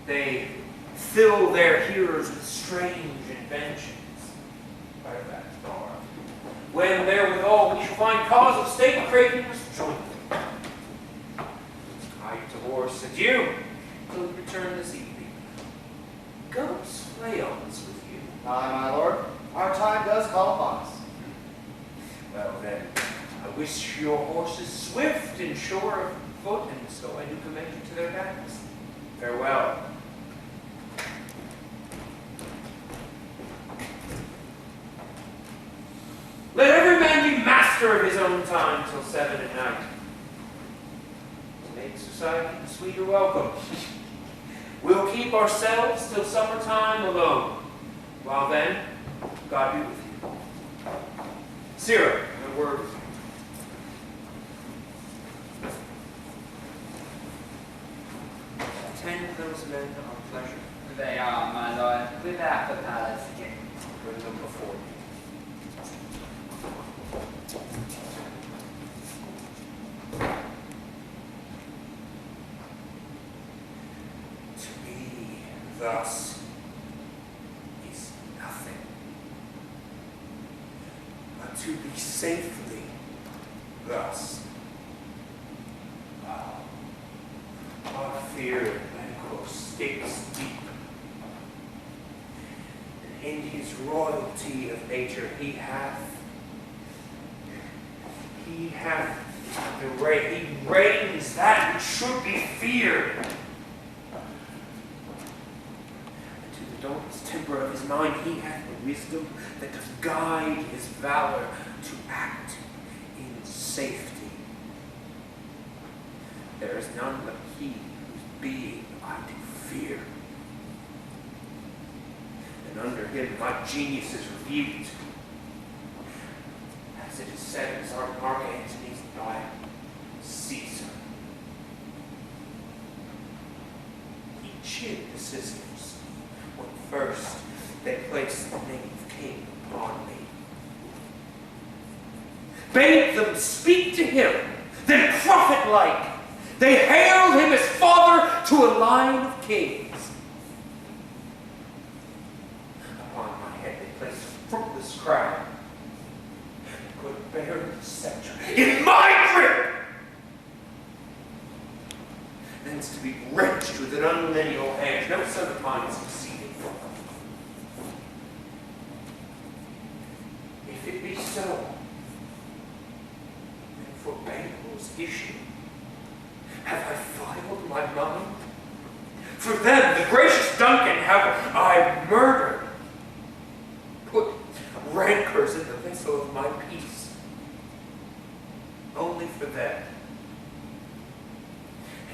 They fill their hearers with strange inventions. By that tomorrow, when therewithal we shall find cause of state craving jointly. I to horse adieu till we return this evening. Goats flails with you. Aye, my lord, our time does call upon us. Well then, I wish your horses swift and sure of foot, and so I do commend you to their backs. Farewell. Let every man be master of his own time till 7 at night. To make society a sweeter welcome. We'll keep ourselves till summertime alone. While then, God be with you. Sirrah, a word with you. Attend those men on pleasure. They are, my lord, without the palace gate. Bring them before you. To be thus is nothing, but to be safely thus. Our fear of Banquo sticks deep, and in his royalty of nature he reigns that which should be feared. And to the dauntless temper of his mind he hath the wisdom that doth guide his valor to act in safety. There is none but he whose being I do fear. And under him my genius is rebuked. As it is said as our Mark Antony's by Caesar. He chid the sisters when first they placed the name of king upon me. Bade them speak to him, then prophet-like, they hailed him as father to a line of kings. Upon my head they placed a fruitless crown, and could bear the scepter in my grip. Thence to be wrenched with an unlineal hand, no son of mine succeeded. If it be so, then for Banquo's issue, have I filed my mind? For them, the gracious Duncan, have I murdered, put rancors in the vessel of my peace, only for them,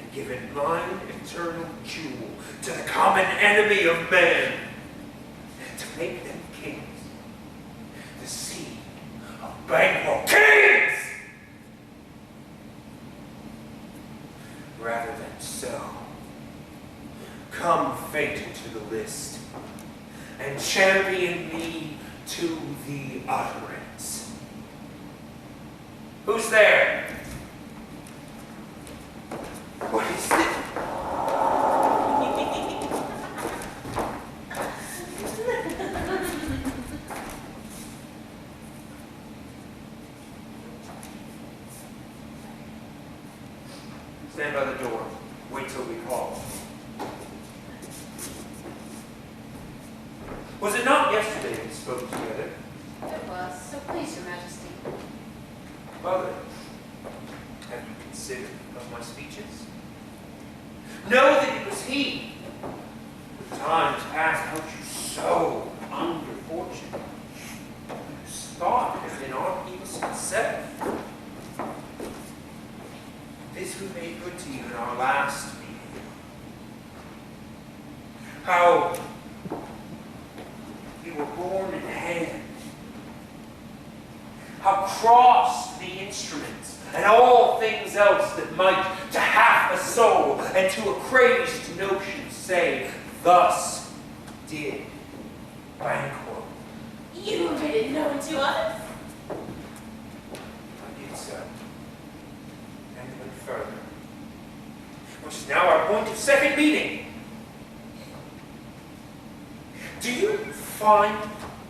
and given mine eternal jewel to the common enemy of man, to make them kings, the seed of Banquo kings! Rather than so, come fate to the list, and champion me to the utterance. Who's there? What is this? Stand by the door. Wait till we call. Was it not yesterday we spoke together? It was, so please, Your Majesty. Mother, have you considered of my speeches? Know that it was he who times past held you so under fortune, whose thought has been our peace himself. This we made good to you in our last meeting. How you were born in hand, how crossed the instruments and all things else that might to half a soul and to a crazed notion say, thus did Banquo. You made it known to us. I did so, and went further, which is now our point of second meeting. Do you find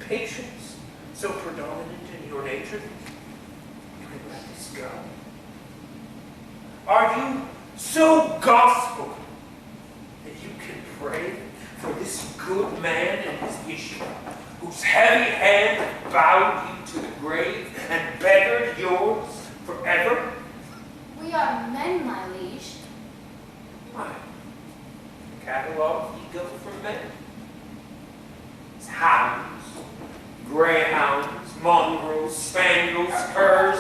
patience so predominant in your nature that you can let this go? Are you so gospel that you can pray for this good man and his issue, whose heavy hand bowed you to the grave and beggared yours forever? We are men, my liege. Why? The catalog ye go from men. It's hounds, greyhounds, mongrels, spaniels, curs,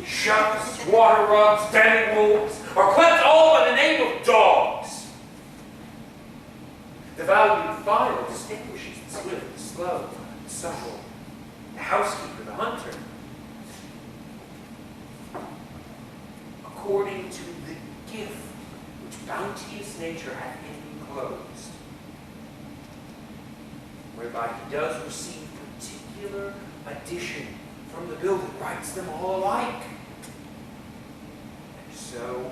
shucks, water rugs, demi wolves, are clapped all by the name of dogs. The valued file distinguishes the swift, the slow, the subtle, the housekeeper, the hunter, according to the gift which bounteous nature hath enclosed, whereby he does receive particular addition from the builder, writes them all alike. And so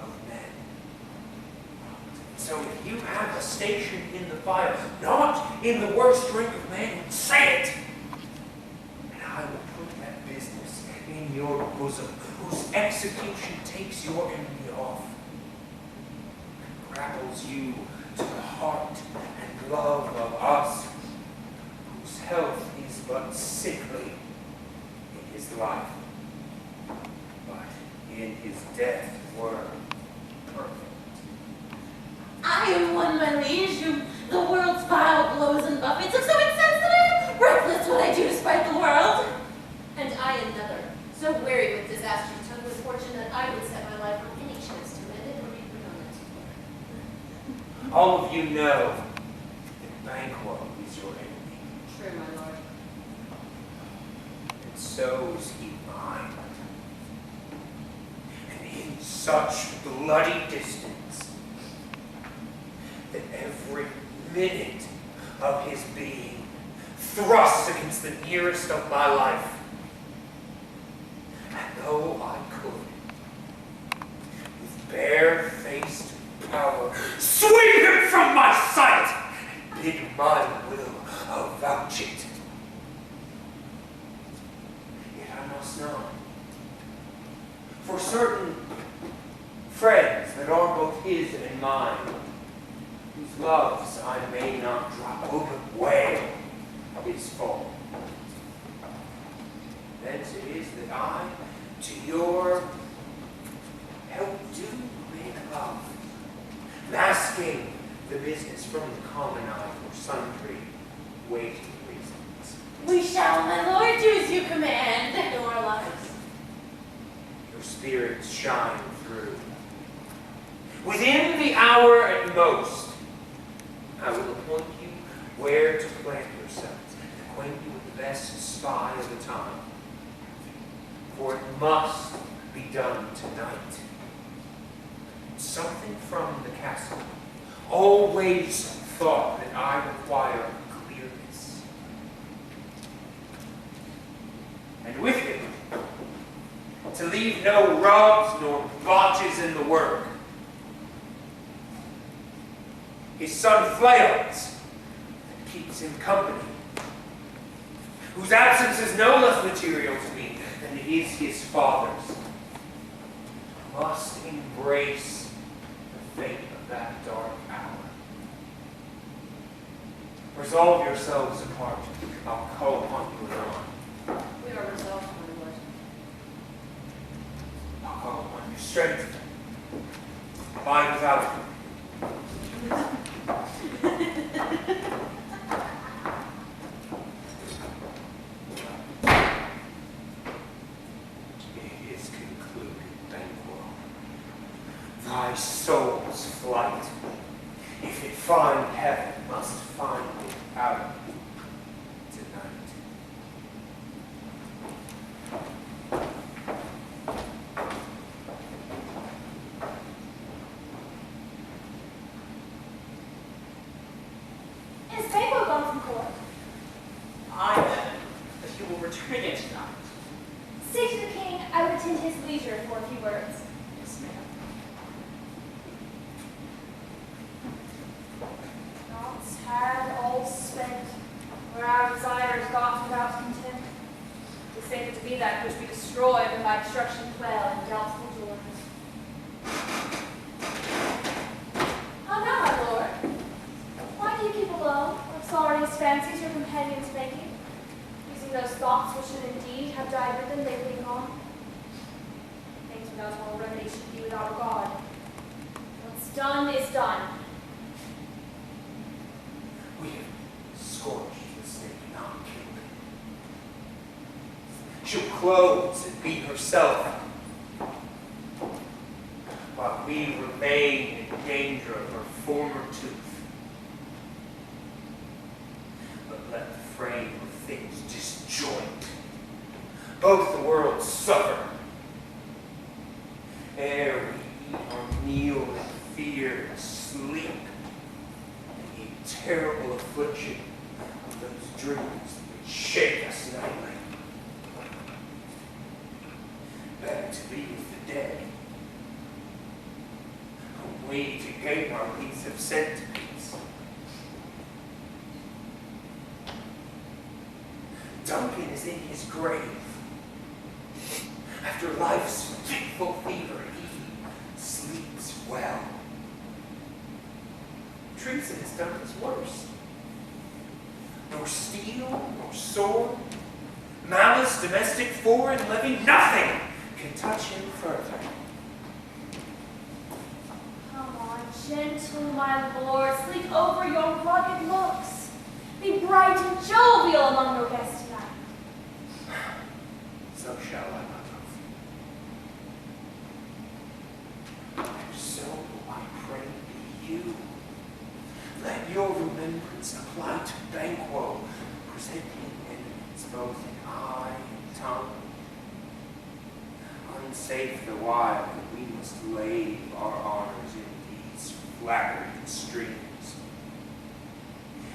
of men. So if you have a station in the fire, not in the worst rank of man, say it, and I will put that business in your bosom, whose execution takes your enemy off, and grapples you to the heart and love of us, whose health is but sickly in his life, but in his death were perfect. I am one, my liege, whom the world's vile blows and buffets of so insensitive, reckless what I do to spite the world. And I another, so weary with disaster took misfortune that I would set my life on any chance to mend it or reproduce it. All of you know that Banquo is your enemy, True, my lord. and so is he mine. And in such bloody distance that every minute of his being thrusts against the nearest of my life. And though I could, with bare-faced power, sweep him from my sight and bid my will avouch it. Yet I must not. For certain friends that are both his and mine, whose loves I may not drop open wail his fall. Thence it is that I, to your help do make love, masking the business from the common eye for sundry weighty reasons. We shall, my lord, do as you command. Nor lives. Your spirits shine through. Within the hour at most, I will appoint you where to plant yourselves and acquaint you with the best spy of the time. For it must be done tonight. Something from the castle always thought that I require clearness. And with it, to leave no rubs nor botches in the work. His son Flails, that keeps him company, whose absence is no less material to me than it is his father's. must embrace the fate of that dark hour. Resolve yourselves apart. I'll call upon you anon. We are resolved, my lord. I'll call upon your strength. Bind without it. It is concluded, Banquo. Thy soul's flight, if it find heaven, must find it out tonight. Is Banquo gone from court? I bet that he will return again tonight. Say to the king I would attend his leisure for a few words. Yes, ma'am. Not had, all spent, where our desires got without content. We say it to be that which we destroy when by destruction quail and doubtful joys. How now, my lord? Why do you keep alone, or sororities fancies your companions make you? Using those thoughts which should indeed have died with them, they lean on. Things without all remedy should be without regard. What's done is done. We have scorched the snake, not killed it. She'll close and beat herself, while we remain in danger of her former tooth. But let the frame of things disjoint. Both the worlds suffer. Ere we eat or kneel in fear, sleep, and the terrible affliction of those dreams that shake us nightly. Better to be with the dead, whom we to gain our peace have sent to peace. Duncan is in his grave. After life's fitful fever, he sleeps well. Treason has done his worst. Nor steel, nor sword, malice, domestic, foreign, living, nothing can touch him further. Come on, gentle, my lord, sleep over your rugged looks. Be bright and jovial among your guests tonight. So shall I, my love. And so I pray to you. Let your remembrance apply to Banquo, presenting enemies both in eye and tongue. Unsafe the while that we must lave our honors in these flattered streams,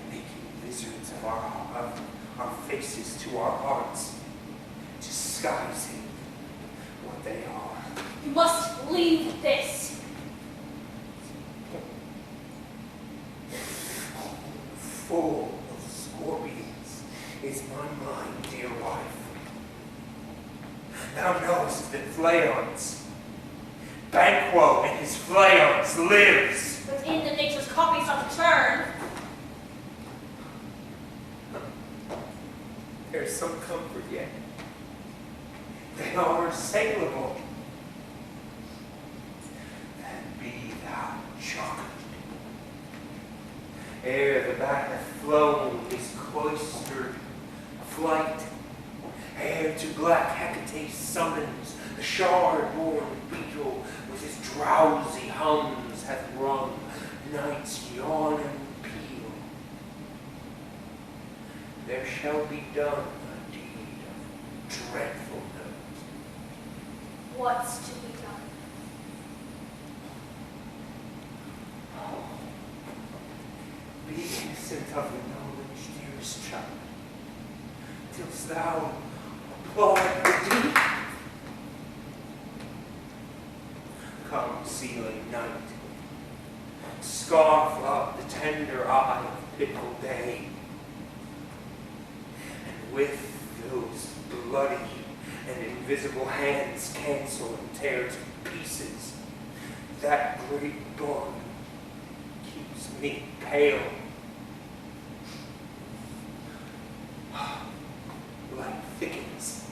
making lizards of our faces to our hearts, disguising what they are. You must leave this. Full of scorpions is my mind, dear wife. Thou knowest that Fleance, Banquo and his Fleance lives. Within the nature's copies not to turn. There's some comfort yet. They are assailable. Then be thou charmed. Ere the bat hath flown his cloistered flight, ere to black Hecate summons the shard-born beetle with his drowsy hums hath rung night's yawning peal, there shall be done a deed of dreadful note. What's to be done? Be innocent of the knowledge, dearest child, till thou applaud the deed. Come, sealing night, scarf up the tender eye of pitiful day, and with those bloody and invisible hands cancel and tear to pieces. That great bond keeps me pale. Light thickens.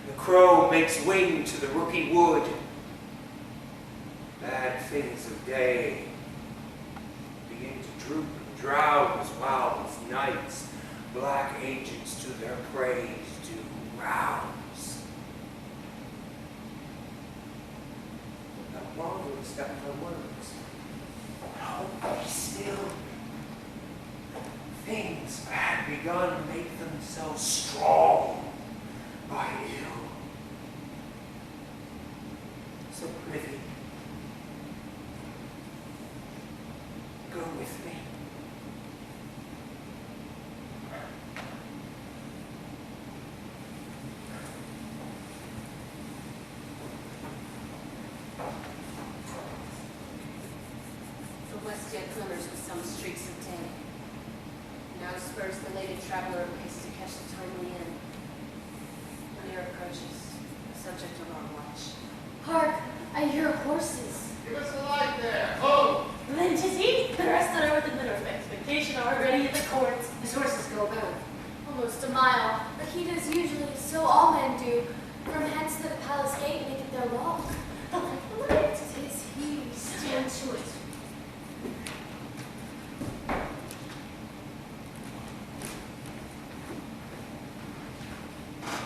The crow makes wing to the rooky wood. Bad things of day begin to droop and drowse, while with nights black agents to their praise do rouse. Thou marvelest at my words. Oh, be still. Things bad begun make themselves strong by ill. So prithee, go with me. The west yet glimmers with some streaks of day. Now spurs the lated traveler apace to catch the timely end. When near approaches, the subject of our watch. Hark, I hear horses. Give us a light there. Ho! Then 'tis he. The rest that are within the north of expectation are already in the court. His horses go about. Almost a mile, but he does usually, so all men do. From hence to the palace gate maketh their walk. Tis he. Stand to it.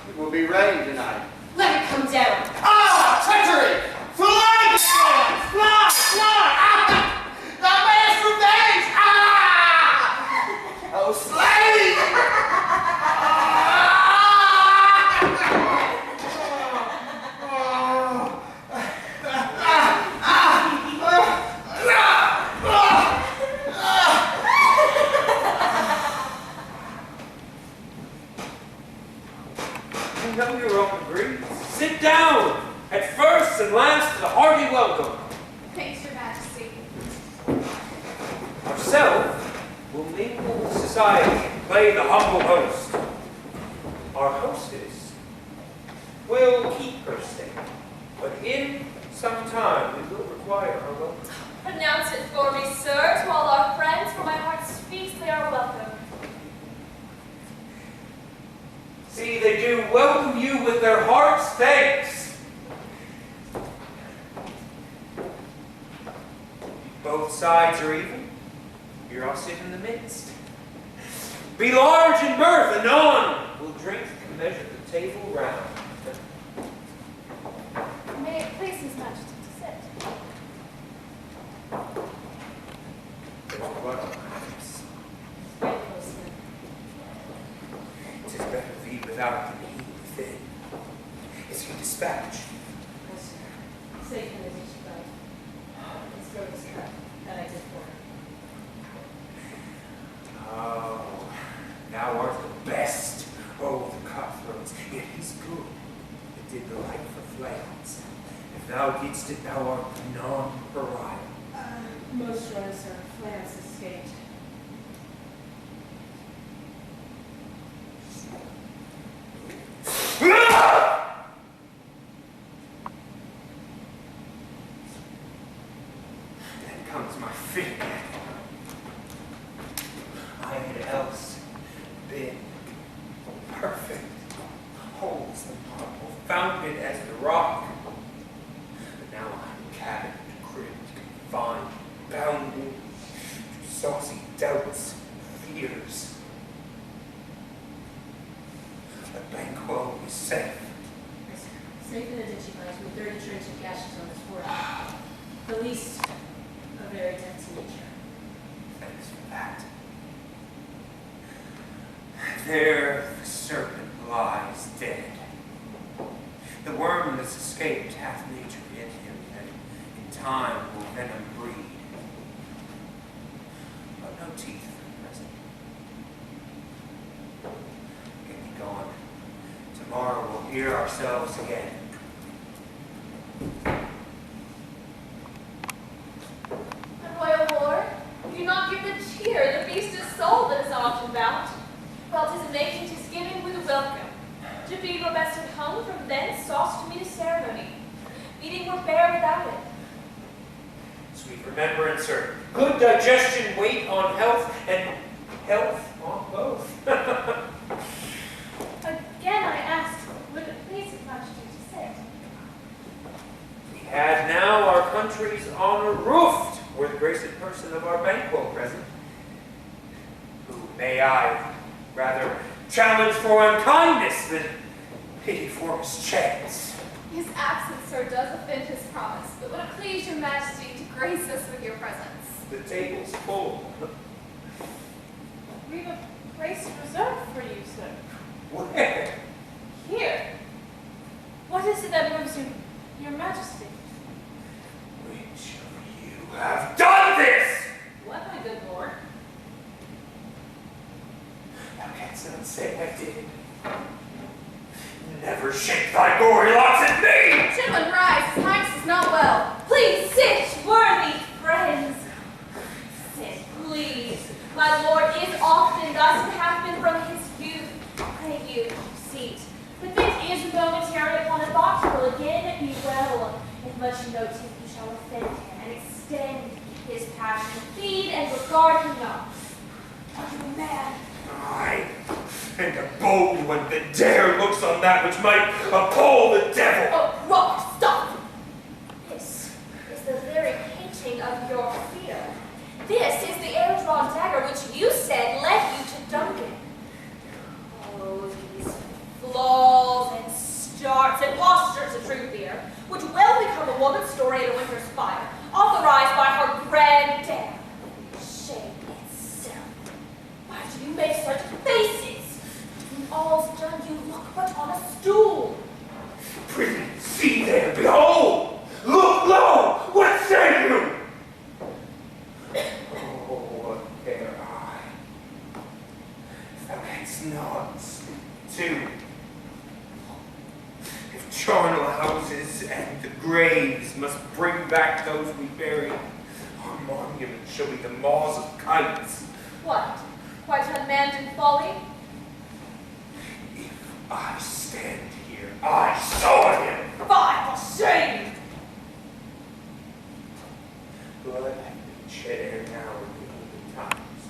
It will be rain tonight. Let it come down. Ah! Treachery! Fly! Fly! Fly! Ah! The man's revenge! Ah! Oh, slave! You know your own breed. Sit down. At first and last, a hearty welcome. Thanks, Your Majesty. Ourselves will mingle with society and play the humble host. Our hostess will keep her state, but in some time we will require her welcome. Pronounce it for me, sir, to all our friends, for my heart's feast they are welcome. See, they do welcome you with their heart's thanks. Both sides are even. Here I'll sit in the midst. Be large in mirth, anon we'll drink and measure the table round. May it please His Majesty to sit. There's blood on my face. Stand close, It is better thee without than he within. Is he dispatched? Yes, sir. Safe in the ditch, but his throat is cut. That I did for her. Oh, thou art the best. Oh, the cutthroats. Yet he's good. It did the like for flails. If thou didst it, thou art non-pariah. Most runners, sir. Lance escaped. Then comes my fit again. I had else been perfect, whole as the marble, founded as the rock. But now I'm cabined, cribbed, confined, bounded to saucy doubts, fears. But Banquo is safe. Safe in the ditch he lies with 30 trenchant gashes on his forehead. The least a very dense nature. Thanks for that. There the serpent lies dead. The worm that's escaped hath nature in him, and in time will venom breed. But no teeth for the present. Get me gone. Tomorrow we'll hear ourselves again. The royal lord, do not give the cheer. The beast is sold that is often bound. Well, 'tis a nation 'tis given with a welcome. To feed were best at home, from thence sauce to meet a ceremony. Eating were bare without it. Sweet remembrance, or good digestion, weight on health, and health on both. Again I asked, would it please His Majesty to sit? We had now our country's honor roofed, were the graced person of our banquo present, who may I rather challenge for unkindness than pity for mischance. His absence, sir, does offend his promise, but would it please your majesty to grace us with your presence? The table's full. We've a place reserved for you, sir. Where? Here. What is it that moves your majesty? Which of you have done this? What, my good lord? Thou canst not say I did. Never shake thy gory locks at me! Gentlemen, rise. His Highness is not well. Please sit, worthy friends. Sit, please. My lord is often thus and hath been from his youth. Pray you, seat. The fit is momentary upon a box will again be well. If much you note him, you shall offend him and extend his passion. Feed and regard him not. Are you mad? Aye, and a bold one that dare looks on that which might appall the devil. Oh, Robert, stop! This is the very painting of your fear. This is the air-drawn dagger which you said led you to Duncan. Oh, these flaws and starts and postures of true fear, which will become a woman's story at a winter's fire, authorized by her grand dam. Shame itself. Why do you make such faces? When all's done, you look but on a stool. Prithee, see there, behold! Look low! What say you? Oh, what care I? Thou canst not too. If charnel houses and the graves must bring back those we buried, our monument shall be the maws of kites. What? Quite unmanned in folly? If I stand here, I saw him. Fie, for shame! Blood hath been shed ere now in the olden times.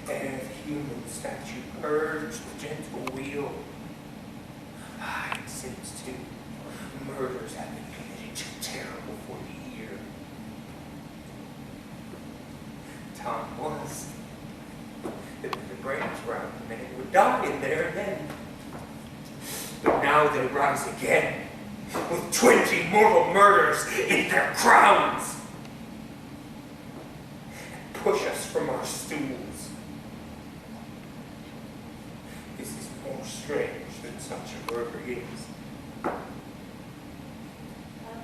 Ere the human statue purged the gentle wheel. Aye, and since too, murders have been committed too terrible for the ear. Time was that when the brains round the man would die in there and then. But now they rise again, with 20 mortal murders in their crowns, and push us from our stools. This is more strange than such a murder is. My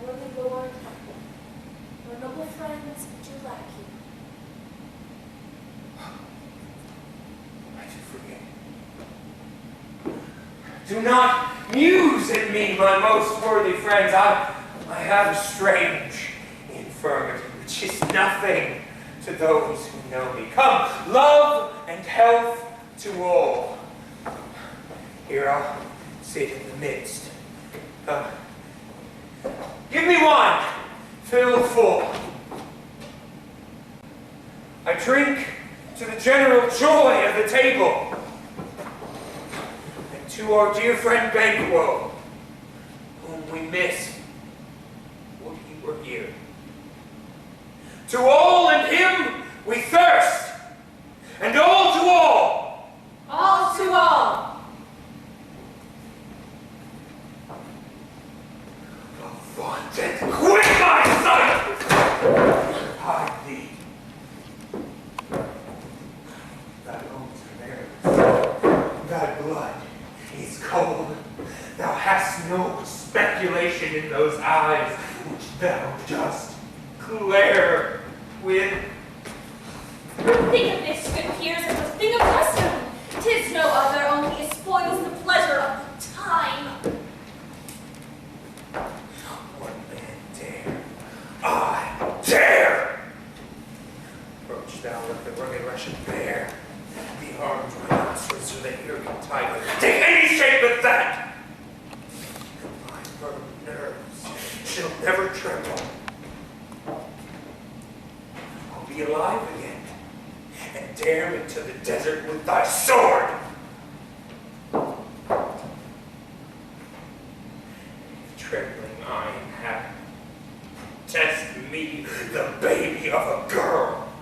worthy lord, your noble friends do like you. I did forget. Do not muse at me, my most worthy friends. I have a strange infirmity, which is nothing to those who know me. Come, love and health to all. Here I'll sit in the midst. Give me wine, fill full. I drink to the general joy of the table, and to our dear friend Banquo, whom we miss. Would he were here. To all and him we thirst, and all to all. All to all. Avaunt and quit my sight! Hide thee. Thy bones are there. Thy blood is cold. Thou hast no speculation in those eyes which thou dost glare with. Think of this, good peers, as a thing of custom. 'Tis no other, only it spoils the pleasure of the time. One man dare. I dare! Approach thou like the rugged Russian bear. The armed rhinoceros or the American tiger. Take any shape but that! trembling I inhabit. Test me, the baby of a girl.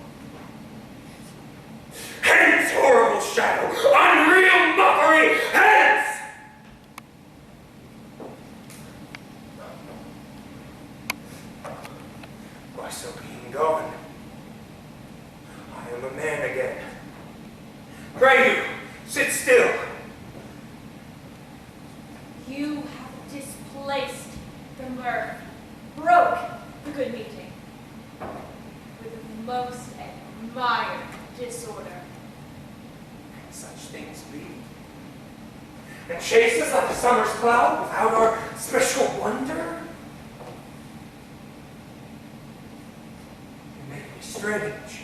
Hence, horrible shadow, unreal mockery, hence! By so being gone, I am a man again. Pray you, sit still. You have displaced the mirth, broke the good meeting, with the most admired disorder. Such things be. And chase us like a summer's cloud without our special wonder? You make me strange,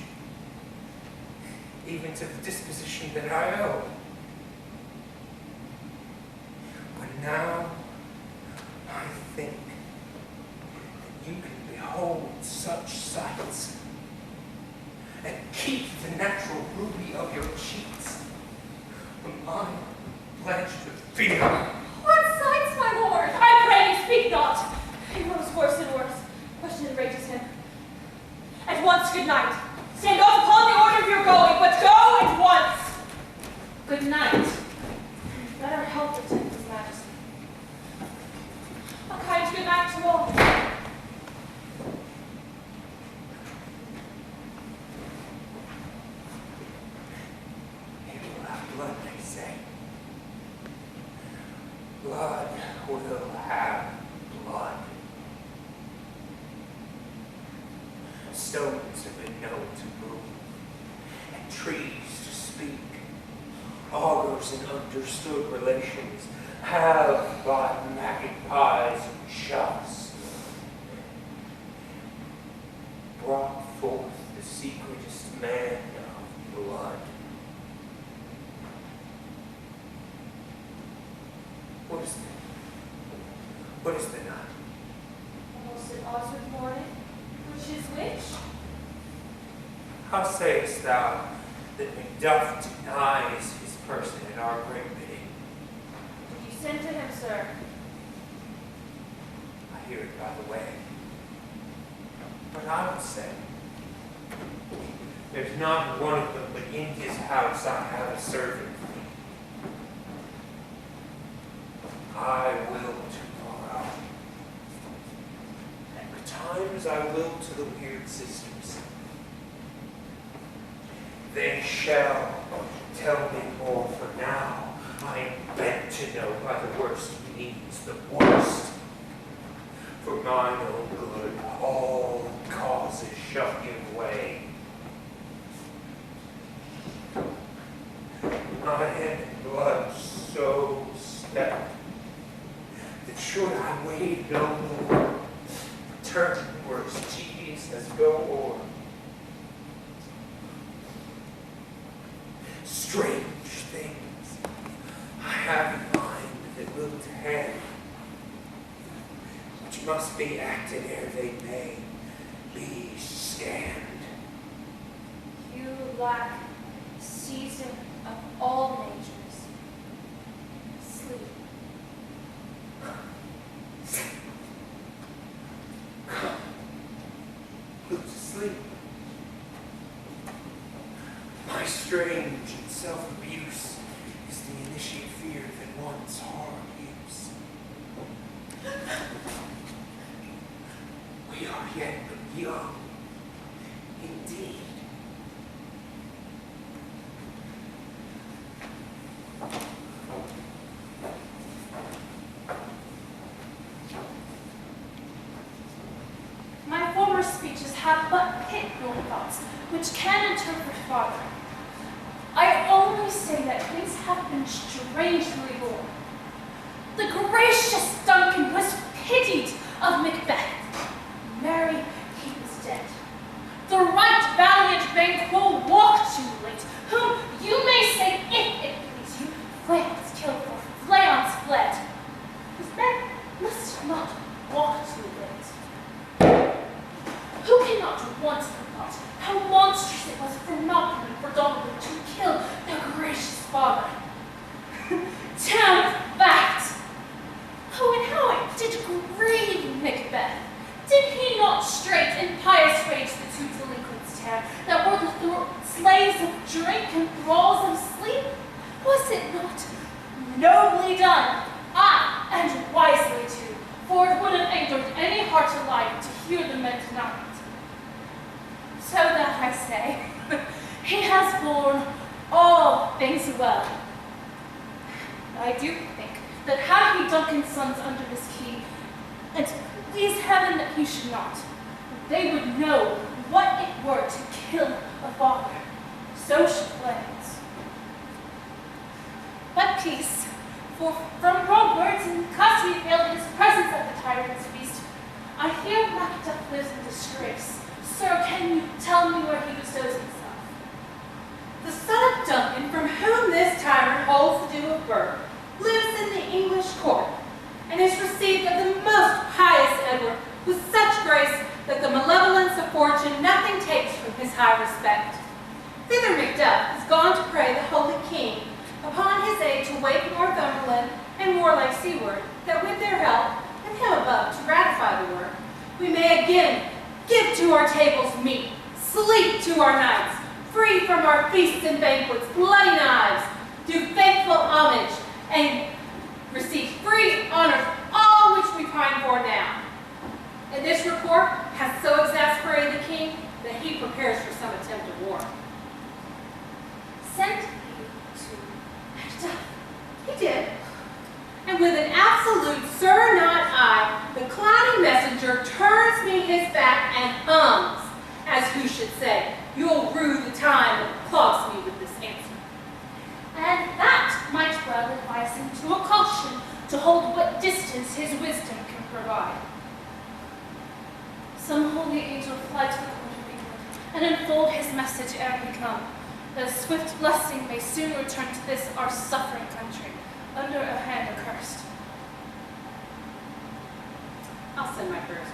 even to the disposition that I owe. But now I think that you can behold such sights and keep the natural ruby of your cheeks when I'm pledged with fear. What sights, my lord? I pray you speak not. It grows worse and worse. Question enrages him. At once, good night. Stand off upon the order of your going, but go at once. Good night. Better help attend his majesty. A kind good night to all. It will have blood, they say. Blood will have blood. Stones have been known to move, and trees to speak. Augurs in understood relations have by magpies and choughs brought forth the secretest man of blood. What is that? What is the night? Almost at odds with morning, which is which? How sayest thou that Macbeth denies his person at our great bidding? Did you send to him, sir? I hear it by the way. But I would say, there's not one of them, but in his house I have a servant. I will tomorrow. At times I will to the weird sisters. They shall tell me more, for now I am bent to know by the worst means the worst. For mine own good, all causes shall give way. My head in blood so stepped that should I wade no more, turn were as tedious as go o'er. Strange things I have in mind that will to hand, which must be acted ere they may be scanned. You lack season of all natures. Sleep. Who's asleep? My strange and self-abuse is the initiate fear that wants hard use. We are yet but young, indeed. My former speeches have but hit your thoughts, which can interpret farther. I only say that things have been strangely born. The gracious Duncan was pitied of Macbeth. Marry, he was dead. The right valiant Banquo walked too late, whom you may say, if it please you, Fleance killed for Fleance fled. His men must not walk too late. Who cannot once have thought how monstrous it was for Malcolm and for Donovan to kill their gracious father? Town fact! Oh, and how it did grieve nobly done. Aye, and wisely too, for it would have angered any heart alike to hear the men tonight. So that I say, he has borne all things well. I do think that had he Duncan's sons under his key, and please heaven that he should not, they would know what it were to kill a father. So should Clarence. But peace, for from broad words and because he failed his presence at the tyrant's feast, I hear Macbeth lives in disgrace. Sir, can you tell me where he bestows himself? The son of Duncan, from whom this tyrant holds the due of birth, lives in the English court, and is received of the most pious Edward with such grace that the malevolence of fortune nothing takes from his high respect. Thither Macbeth is gone to pray the holy king upon his aid to wake Northumberland and warlike seaward, that with their help, and him above to ratify the work, we may again give to our tables meat, sleep to our nights, free from our feasts and banquets, bloody knives, do faithful homage, and receive free honors, all which we pine for now. And this report has so exasperated the king that he prepares for some attempt of war. Sent he to Macbeth? He did. And with an absolute "sir, not I," the cloudy messenger turns me his back and hums, as who should say, "You'll rue the time that clogs me with this answer." And that might well advise him to a caution to hold what distance his wisdom can provide. Some holy angel fly to the court of England and unfold his message ere he come, that a swift blessing may soon return to this our suffering country, under a hand accursed. I'll send my prayers.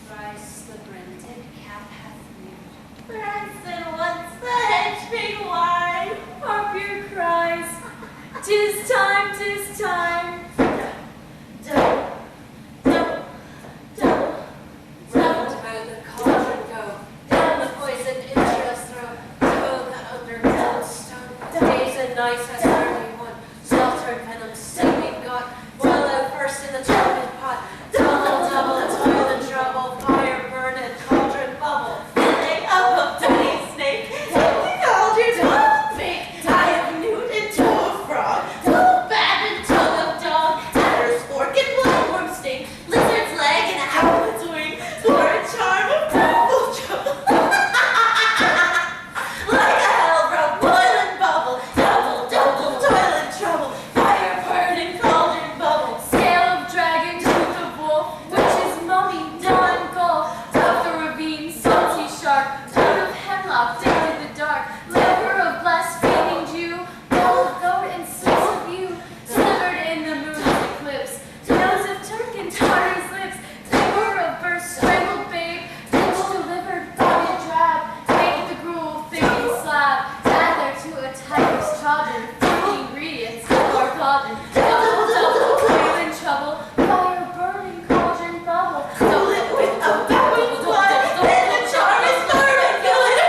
Thrice the brented cap hath mewed. Thrice and once the hedge made wide, our beer cries, "'Tis time, 'tis time." Double, double, double, double. Down the cauldron go, down the poisoned entrails throw, toe the underground stone. Days and nights has hardly one, sheltered venom steaming got, boil out first in the trumpet pot, double, double, toil and trouble, fire burn and cauldron bubble, filling up of dirty snake, double cauldron, double fake, tie of newt into a frog, double bat and tongue of dog, tatter's fork and bloodworm sting, lizard's leg and owlet's wing, for a charm of double trouble. Like a hell rub, boil and bubble, double, double, toil and trouble, fire burn and cauldron bubble, Scale of dragon, tooth of wolf, witch's mummy, dun gull, of the ravine, salty shark, toad of hemlock, down in the dark, liver of blaspheming Jew, bowl of goat and slips of yew, slivered in the moon's eclipse, nose of Turk and Tari's lips, timber of burst, strangled babe, pinch delivered, body drab, take the gruel, thinking slab, gather to a tiger's children, thinking ingredients, or cauldron, double, double, toil and trouble, fire burning, cauldron bubble, fill it with a babbling blood, and the charm is firm and good.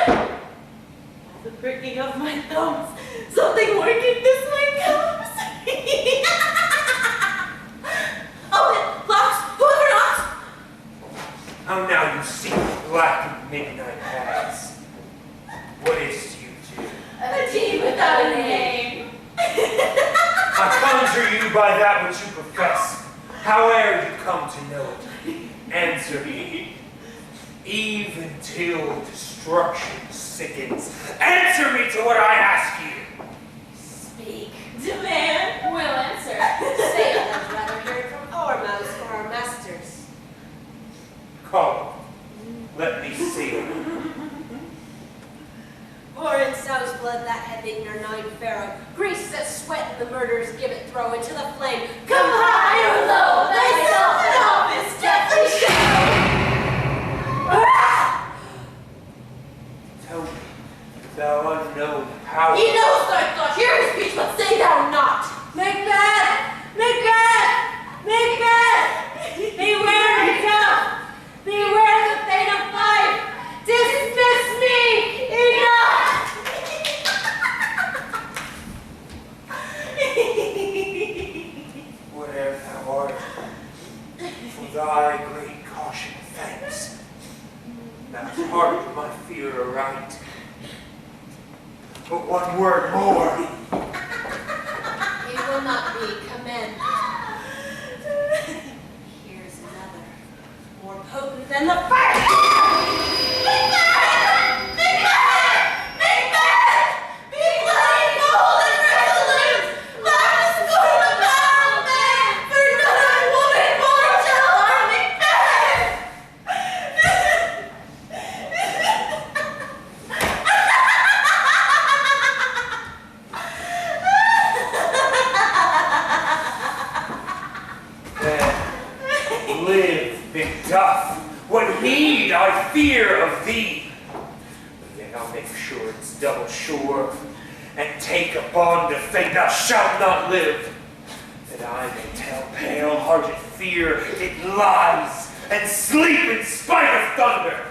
The pricking of my thumbs, something working this way comes. Open, locks, whoever knocks. How now you see black and midnight hags. What is to you two? A tea without a name. I conjure you by that which you profess, howe'er you come to know it. Answer me, even till destruction sickens. Answer me to what I ask you. Speak, demand. will answer. Say it, I'd rather hear it from our mouths or our masters. Come, let me see. Pour in sow's blood that had been your 9 pharaoh. Grease that sweat and the murderers give it, throw into the flame. Come high or low, thyself in office, deathly show. Tell me, thou unknown power. He knows thy thought, hear his speech, but say thou not. Macbeth! Macbeth! Macbeth! Beware! thy great caution thanks. That's hardened my fear aright. But one word more. It will not be commended. Here's another, more potent than the first. What need I fear of thee? But yet I'll make sure it's double sure, and take a bond of faith thou shalt not live, that I may tell pale-hearted fear it lies, and sleep in spite of thunder.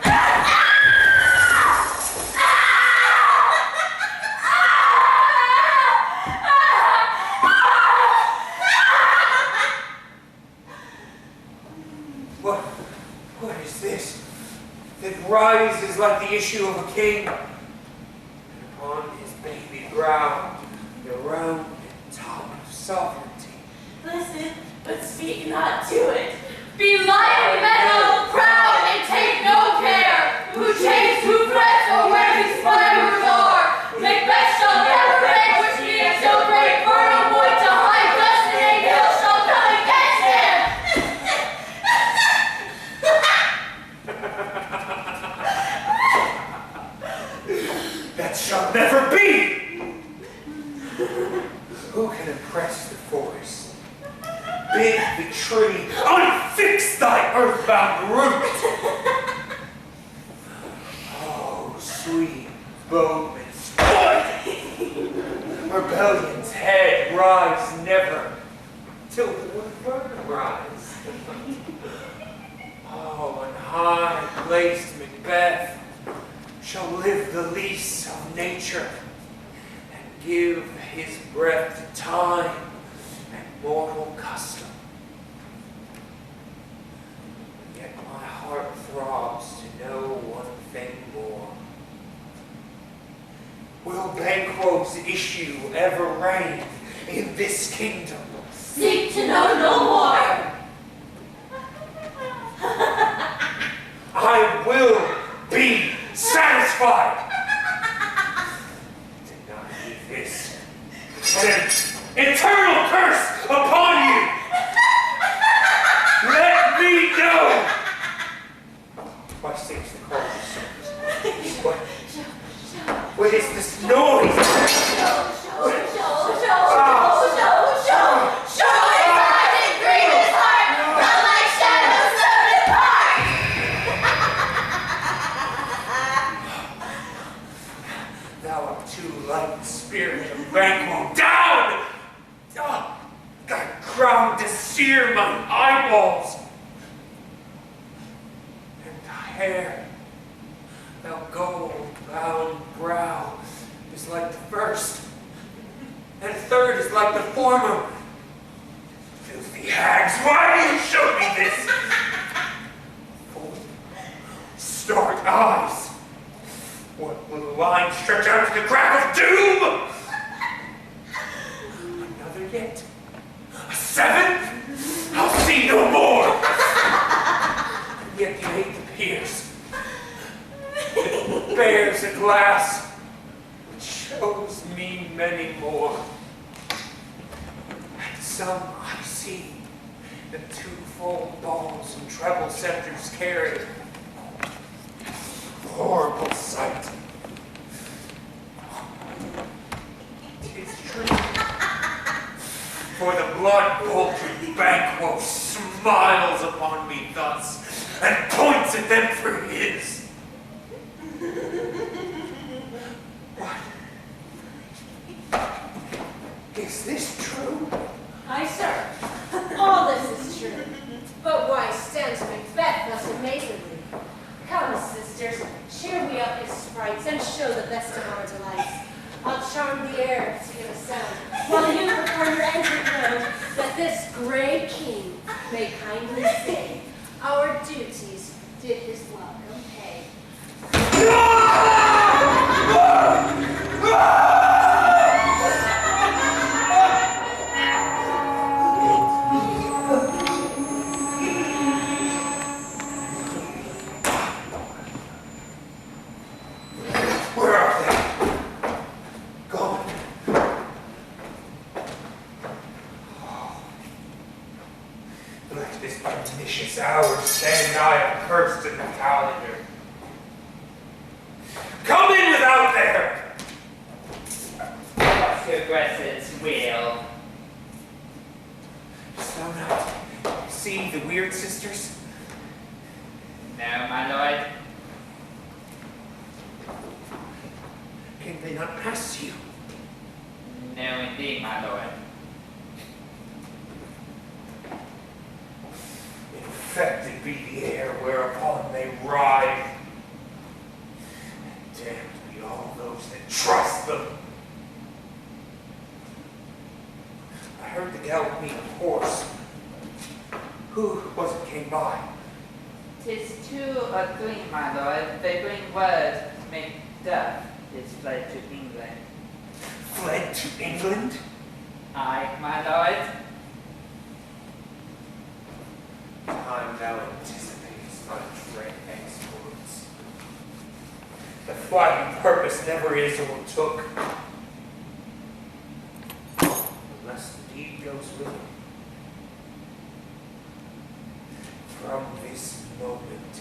What is this that rises like the issue of a king, and upon his baby brow the round and top of sovereignty? Listen, but speak not to it. Be lion meadow, proud and take no care, who chase, who frets, or where his spiders are. Macbeth shall never vanquish me, and so great burning wood to high dusting hill shall come against him. That shall never be! Who can impress the forest? Bid the tree unfix thy earthbound root! Oh, sweet bowman's foot! Rebellion's head rise never, till the wood rise. Oh, and high-placed Macbeth shall live the lease of nature, and give his breath to time and mortal custom. Yet my heart throbs to know one thing more. Will Banquo's issue ever reign in this kingdom? Seek to know no more. I will be satisfied. Deny me this, and an eternal curse upon you. Let me know. Why sings the chorus of songs? What is this noise? Spirit of Banquo, down! Oh, thy crown to sear my eyeballs, and thy hair, thou gold-bound brow, is like the first, and the third is like the former. Filthy hags, why do you show me this? Full, stark eyes. What will the line stretch out to the crack of doom? Another yet. A seventh? I'll see no more. And yet the eighth appears. It bears a glass which shows me many more. And some I see the twofold balls and treble scepters carry. Horrible sight. Tis true. For the blood-poultry Banquo smiles upon me thus, and points at them for his. What? Is this true? Aye, sir. All this is true. But why stands Macbeth thus amazingly? Come, sisters, cheer we up his sprites, and show the best of our delights. I'll charm the air to give a sound, while you perform your entry round, that this great king may kindly say, Our duties did his welcome pay. Where are they? Gone. Oh. Let this pernicious hour stand nigh accursed in the calendar. Come in without there! What's your grace's will? Dost thou not see the weird sisters? No, my lord. Can they not pass you? No, indeed, my lord. Infected be the air whereupon they ride. And damned be all those that trust them. I heard the galloping of horse. Who was it came by? 'Tis two or three, my lord. They bring word Macbeth is fled to England. Fled to England? Aye, my lord. Time now anticipates my dread exploits. The flying purpose never is or took, unless the deed goes with it. From this moment,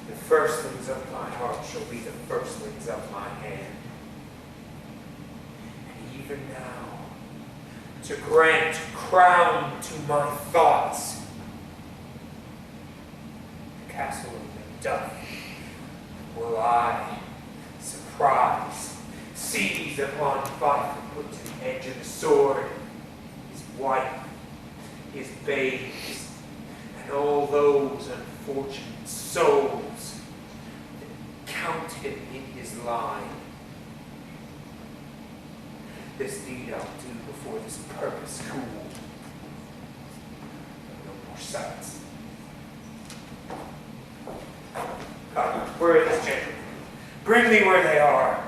the firstlings of my heart shall be the firstlings of my hand. And even now, to grant crown to my thoughts, the castle of Macbeth will I surprise, seize upon fife and put to the edge of the sword, his wife, his babes, and all those unfortunate souls that count him in his line. This deed I'll do before this purpose cool. No more silence. Come, where are these gentlemen? Bring me where they are.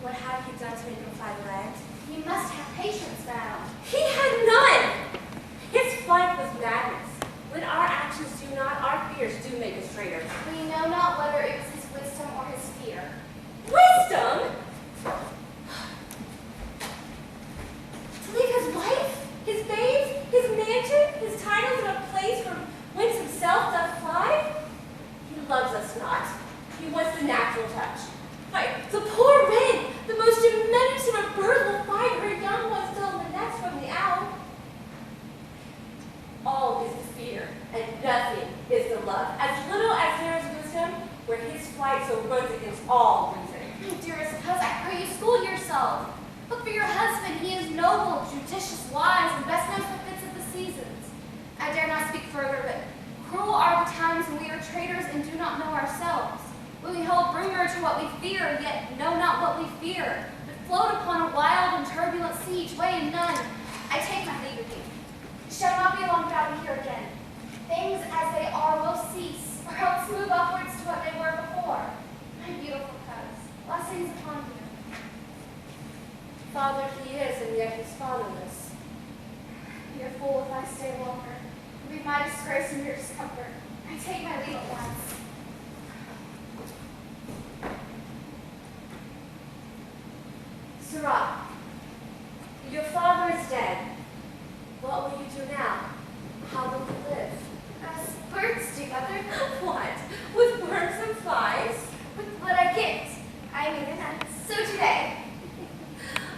What have you done to make him fly the land? You must have patience, madam. He had none. His flight was madness. When our actions do not, our fears do make us traitors. We know not whether it was his wisdom or his fear. Wisdom? To leave his wife, his babes, his mansion, his titles in a place from whence himself doth fly? He loves us not. He wants the natural touch. Why, the poor wren, the most immense of a bird, will find her young ones still in the nest from the owl. All is the fear, and nothing is the love. As little as there is wisdom, where his flight so runs against all reason. Dearest cousin, I pray you school yourself. Look for your husband. He is noble, judicious, wise, and best knows the fits of the seasons. I dare not speak further, but cruel are the times when we are traitors and do not know ourselves. When we hold rumor to what we fear, yet know not what we fear, but float upon a wild and turbulent sea, each way and none. I take my leave of you. It shall not be long without me here again. Things as they are will cease, or else move upwards to what they were before. My beautiful cuz, blessings upon you. Father he is, and yet he's fatherless. Be a fool if I stay longer. It'll be my disgrace and your discomfort. I take my leave at once. Sirrah, your father is dead. What will you do now? How will you live? As birds do, mother. What? With worms and flies? With what I get. I mean, and so today.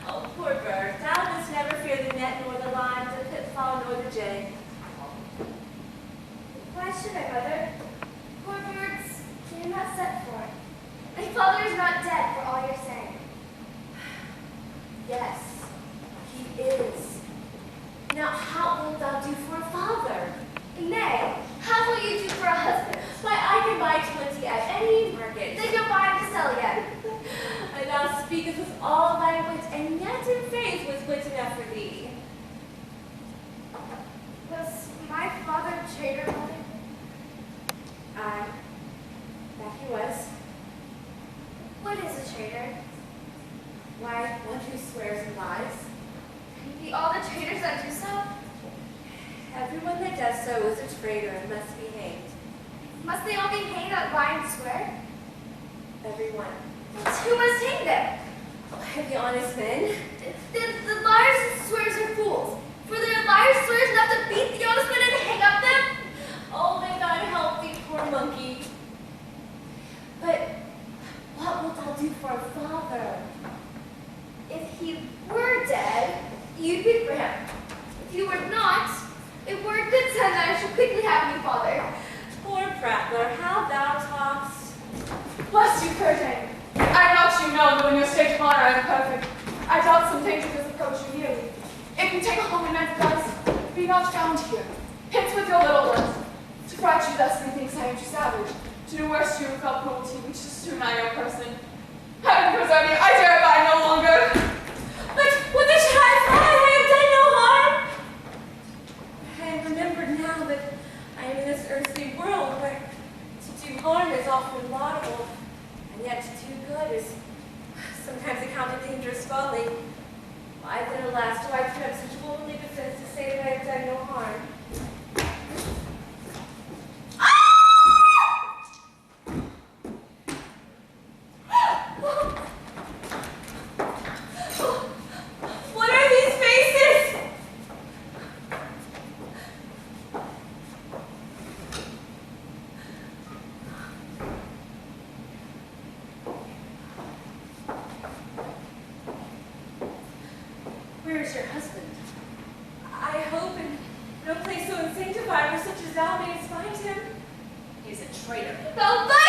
Oh, poor bird. Thou dost never fear the net, nor the line, the pitfall, nor the jay. Why should I, mother? Poor birds, you're not set for it. My father is not dead, for all you're saying. Yes, he is. Now, how wilt thou do for a father? Nay, how will you do for a husband? Why, I can buy 20 thee, this was all thy wit, and yet in faith was wit enough for thee. Was my father a traitor, mother? Aye, that he was. What is a traitor? Why, one who swears and lies. Be all the traitors that do so? Everyone that does so is a traitor and must be hanged. Must they all be hanged that lie and swear? Everyone. Who must hang them? Why, the honest men. The liars and swears are fools. For their liars swears enough to beat the honest men and hang up them? Oh, may God help thee, poor monkey. But what wilt thou do for a father? If he were dead, you'd weep for him. If he were not, it were a good son that I should quickly have a new father. Poor prattler, how thou talkst. Bless you, Curtain. I not you know that when your state of honor I am perfect. I doubt some danger does approach you nearly. If you take a homely man's advice, be not found here. Hence with your little ones. To fright you thus, methinks I am too savage. To do worse to you without cruelty, which is too nigh your person. Heaven preserve me, I dare abide no longer. But what the should I fly? I have done no harm. I have remembered now that I am in this earthly world where to do harm is often laudable, and yet to do good is sometimes accounted dangerous folly. Why then, alas, do I put up such womanly defense to say that I have done no harm? What are these faces? Where is your husband? I hope in no place so unsanctified where such as thou mayest find him. He is a traitor. Thou liest!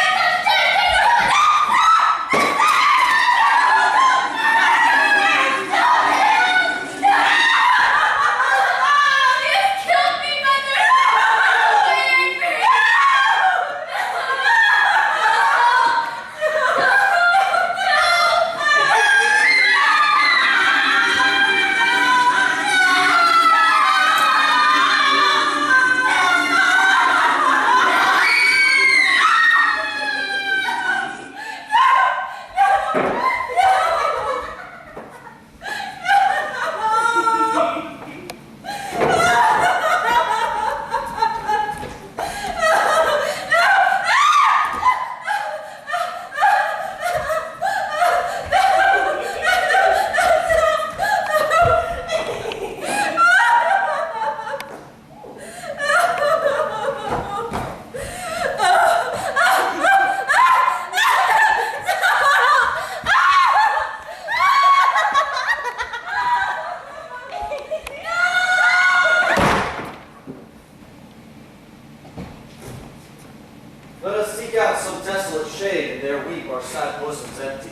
Let us seek out some desolate shade, and there weep our sad bosoms empty.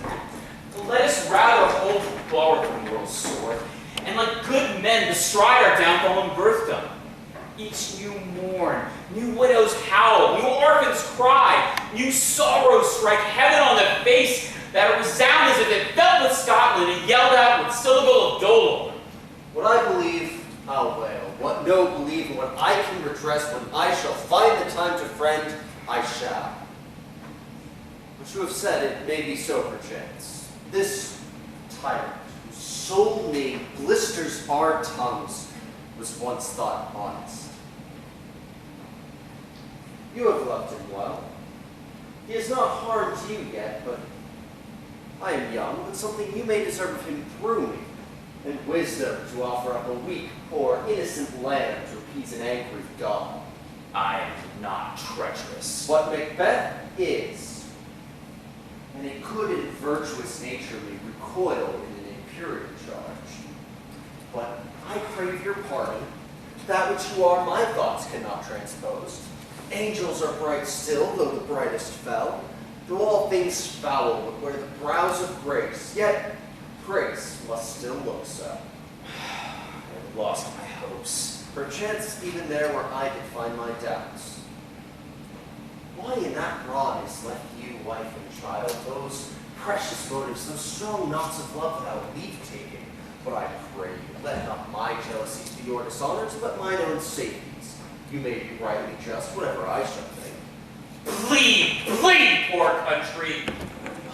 Let us rather hold forward from the world's sword, and like good men bestride our downfall and birthdom. Each new mourn, new widows howl, new orphans cry, new sorrows strike heaven on the face, that it resound as if it felt with Scotland and yelled out with syllable of dole. What I believe, I'll wail. What no believe, and what I can redress, when I shall find the time to friend, I shall. What you have said, it may be so perchance. This tyrant, whose sole name blisters our tongues, was once thought honest. You have loved him well. He has not harmed you yet, but I am young, but something you may deserve of him through me, and wisdom to offer up a weak, poor, innocent lamb to appease an angry God. I am not treacherous. What Macbeth is, and a good and virtuous nature may recoil in an imperial charge. But I crave your pardon. That which you are, my thoughts cannot transpose. Angels are bright still, though the brightest fell. Though all things foul, but where the brows of grace, yet grace must still look so. I have lost my hopes. Perchance even there where I could find my doubts. Why in that rawness left you, wife and child, those precious motives, those strong knots of love without leave taking. But I pray you, let not my jealousies be your dishonors, but mine own safeties. You may be rightly just, whatever I shall think. Plead, poor country.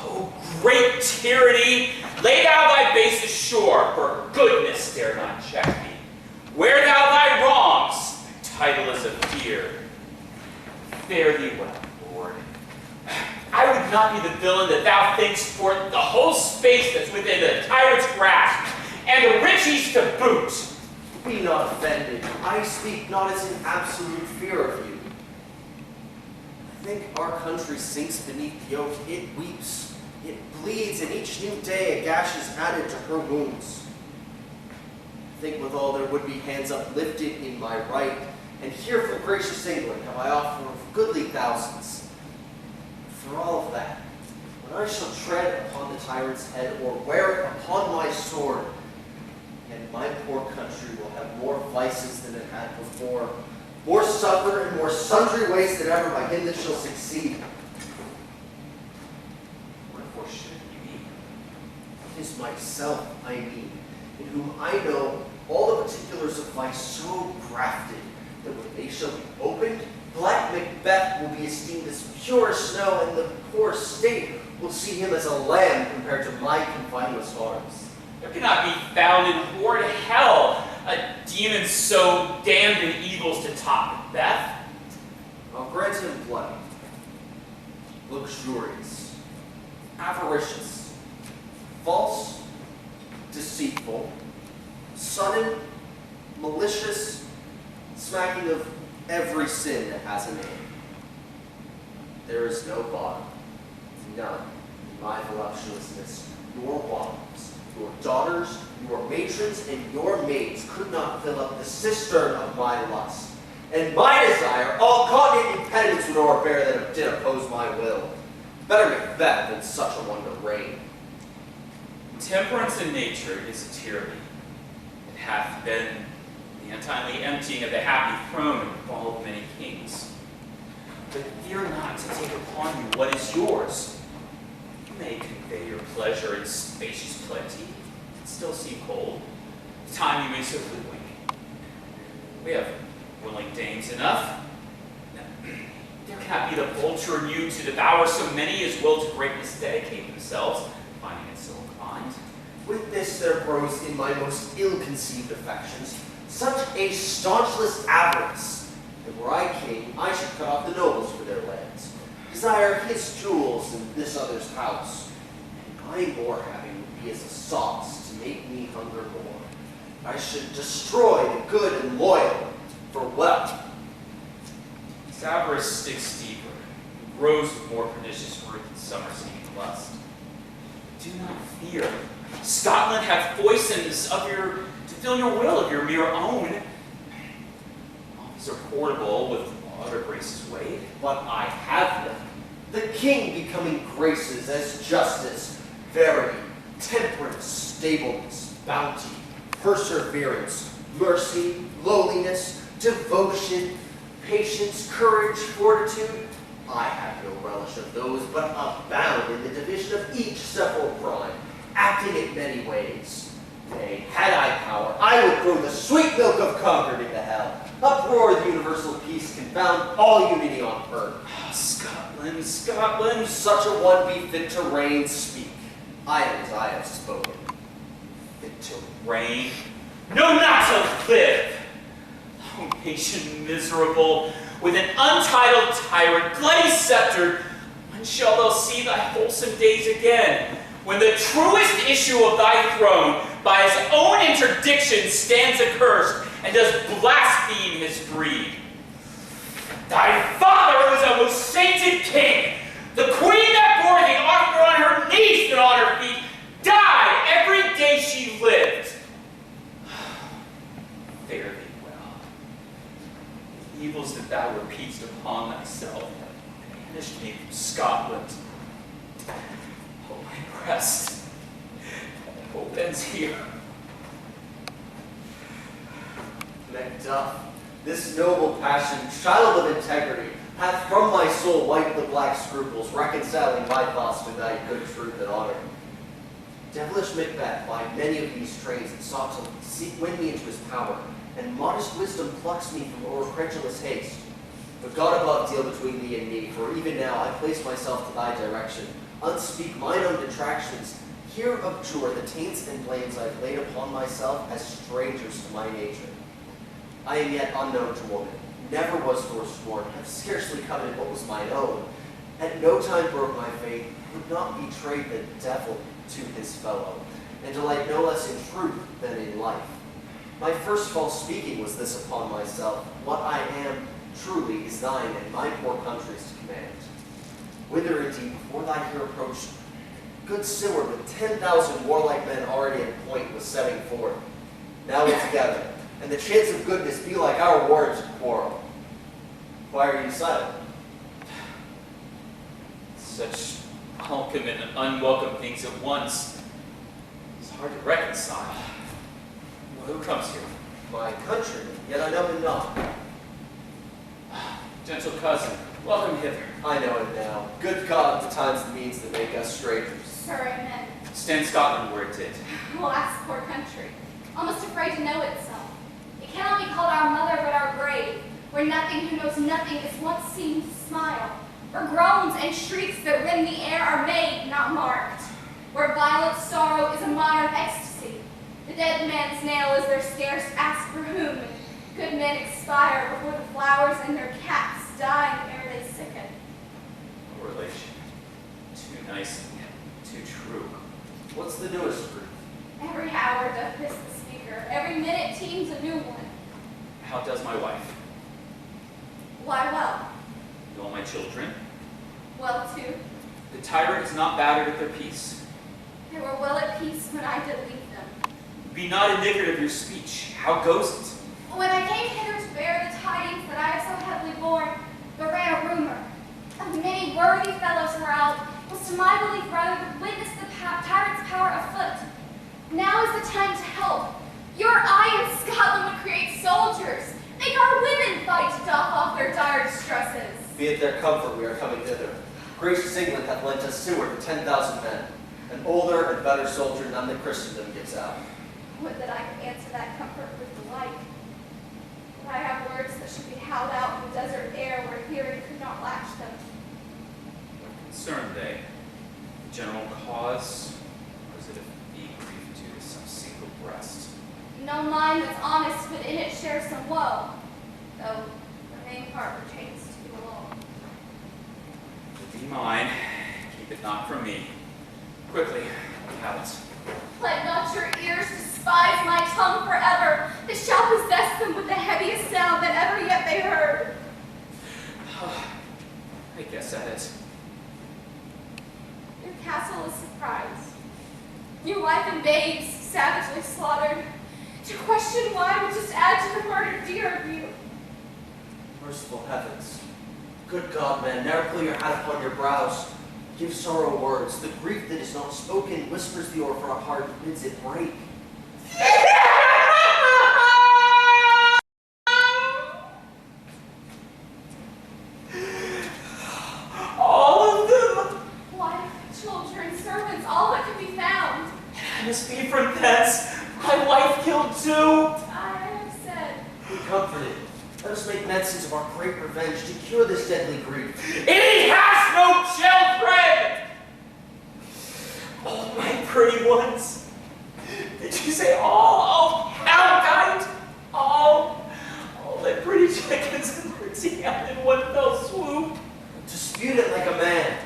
O great tyranny, lay thou thy bases sure, for goodness dare not check thee. Wear thou thy wrongs, title is of dear. Fare thee well, Lord. I would not be the villain that thou thinkst for the whole space that's within the tyrant's grasp, and the riches to boot. Be not offended. I speak not as in absolute fear of you. I think our country sinks beneath the yoke. It weeps. It bleeds, and each new day a gash is added to her wounds. I think withal there would be hands uplifted in my right, and here for gracious England have I offer of goodly thousands. For all of that, when I shall tread upon the tyrant's head, or wear it upon my sword, and my poor country will have more vices than it had before, more suffer and more sundry ways than ever by him that shall succeed. Wherefore should it be? It is myself I mean, in whom I know all the particulars of vice so grafted, that when they shall be opened, black Macbeth will be esteemed as pure as snow, and the poor state will see him as a lamb compared to my confineless arms. There cannot be found in horrid hell a demon so damned in evils to top Macbeth. I'll grant him bloody, luxurious, avaricious, false, deceitful, sudden, malicious, smacking of every sin that has a name. There is no bottom, none, in my voluptuousness, nor bottoms. Your daughters, your matrons, and your maids could not fill up the cistern of my lust. And my desire, all continent impediments would o'erbear that did oppose my will. Better Macbeth than such a one to reign. Temperance in nature is a tyranny. It hath been the untimely emptying of the happy throne and the fall of many kings. But fear not to take upon you what is yours. You may convey your pleasure in spacious plenty, and still see cold. The time you may so wink. We have willing dames enough. There cannot be the vulture in you to devour so many as will to greatness dedicate themselves, finding it so inclined. With this there grows in my most ill-conceived affections such a staunchless avarice, that were I king, I should cut off the nobles for their lands, desire his jewels in this other's house, and my more having would be as a sauce to make me hunger more. I should destroy the good and loyal for wealth. This avarice sticks deeper, and grows with more pernicious root than summer seeking lust. Do not fear. Scotland hath foisons of your to fill your will of your mere own. All these are portable with other graces weighed. But I have them. The king becoming graces as justice, verity, temperance, stableness, bounty, perseverance, mercy, lowliness, devotion, patience, courage, fortitude. I have no relish of those, but abound in the division of each several crime, acting in many ways. Nay, had I power, I would throw the sweet milk of Concord into hell, uproar the universal peace, confound all unity on earth. Scotland, Scotland. Such a one be fit to reign, speak. I am as I have spoken. Fit to reign? No, not to live! O nation miserable, with an untitled tyrant, bloody sceptered, when shalt thou see thy wholesome days again? When the truest issue of thy throne, by his own interdiction, stands accursed, and does blaspheme his breed. Thy father was a most sainted king. The queen that bore thee, oftener on her knees than on her feet, died every day she lived. Fare thee well. The evils that thou repeatest upon thyself have banished me from Scotland. Oh, my breast, hope ends here. Macduff, this noble passion, child of integrity, hath from my soul wiped the black scruples, reconciling my thoughts to thy good truth and honor. Devilish Macbeth, by many of these trains, sought to win me into his power, and modest wisdom plucks me from o'er credulous haste. But God above deal between thee and me, for even now I place myself to thy direction. Unspeak mine own detractions. Here abjure the taints and blames I've laid upon myself as strangers to my nature. I am yet unknown to woman, never was forsworn, have scarcely coveted what was mine own. At no time broke my faith, would not betray the devil to his fellow, and delight no less in truth than in life. My first false speaking was this upon myself: what I am truly is thine, and my poor country's to command. Whither indeed, before thy here approached, good Seward with 10,000 warlike men already at point was setting forth. Now we're together, and the chance of goodness be like our warriors to quarrel. Why are you silent? Such welcome and unwelcome things at once. It's hard to reconcile. Well, who comes here? My countryman, yet I know him not. Gentle cousin, welcome hither. I know him now. Good God, the times and means that make us strangers. Sir, amen. Stand Scotland where it did. Alas, poor country, almost afraid to know itself. It cannot be called our mother, but our grave, where nothing who knows nothing is once seen to smile, where groans and shrieks that rend the air are made, not marked, where violent sorrow is a modern ecstasy. The dead man's nail is their scarce ask for whom, and good men expire before the flowers in their caps die ere they sicken. No relation. Too nice and yet too true. What's the newest proof? Every hour doth this the speaker, every minute teems a new one. How does my wife? Why, well. And all my children? Well, too. The tyrant is not battered at their peace. They were well at peace when I did leave them. Be not indignant of your speech. How goes it? When I came hither to bear the tidings that I have so heavily borne, there ran a rumor of many worthy fellows who were out, was to my belief rather to witness the tyrant's power afoot. Now is the time to help. Your eye in Scotland would create soldiers, make our women fight to doff off their dire distresses. Be it their comfort we are coming thither. Gracious England hath lent us Seward with 10,000 men, an older and better soldier none that Christendom gives out. Would that I could answer that comfort with delight. But I have words that should be howled out in the desert air where hearing could not latch them. What concern they? The general cause? Or is it a deep grief due to some single breast? No mind that's honest, but in it shares some woe, though the main part pertains to you alone. Be mine. Keep it not from me. Quickly, have it. Let not your ears despise my tongue forever. It shall possess them with the heaviest sound that ever yet they heard. I guess at it. Your castle is surprised. Your wife and babes savagely slaughtered. To question why would just add to the murder dear of you. Merciful heavens. Good God, man, ne'er pull your hat upon your brows. Give sorrow words. The grief that is not spoken whispers the o'er our heart, bids it break. All of them! Wife, children, servants, all that could be found. I must be from thence. My wife killed too. I have said, Be comforted. Let us make medicines of our great revenge to cure this deadly grief. And he has no children! Oh, my pretty ones. Did you say all? Oh, how kind. All the pretty chickens and pretty ham in one fell swoop. Dispute it like a man.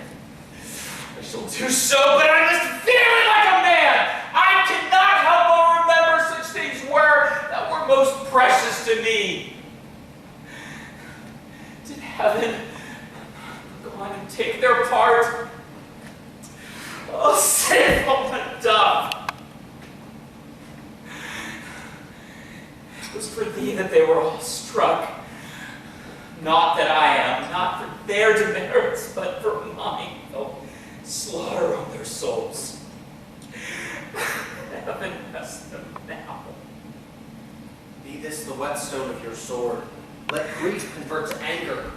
I shall do so, but I must feel it like a man. I cannot help but remember such things that were most precious to me. Did heaven go on and take their part? Oh, sinful Macduff! It was for thee that they were all struck. Not that I am, not for their demerits, but for mine, though slaughter on their souls. Heaven has them now. Be this the whetstone of your sword. Let grief convert to anger.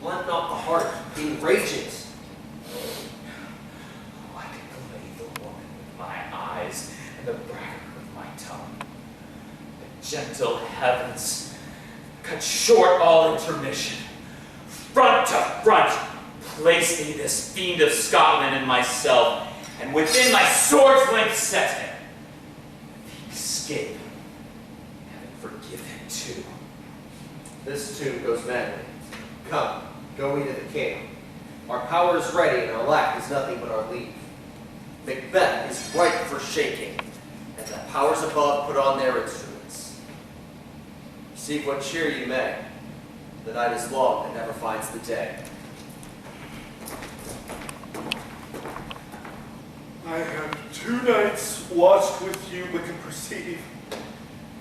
Blunt not the heart, enrage it. Oh, I can play the woman with my eyes and the braggart with my tongue. The gentle heavens cut short all intermission. Front to front, place me this fiend of Scotland and myself, and within my sword's length set him. If he escape, heaven forgive him too. This too goes madly. Come, go we to the king. Our power is ready, and our lack is nothing but our leave. Macbeth is ripe for shaking, and the powers above put on their instruments. Receive what cheer you may. The night is long and never finds the day. I have 2 nights watched with you, but can perceive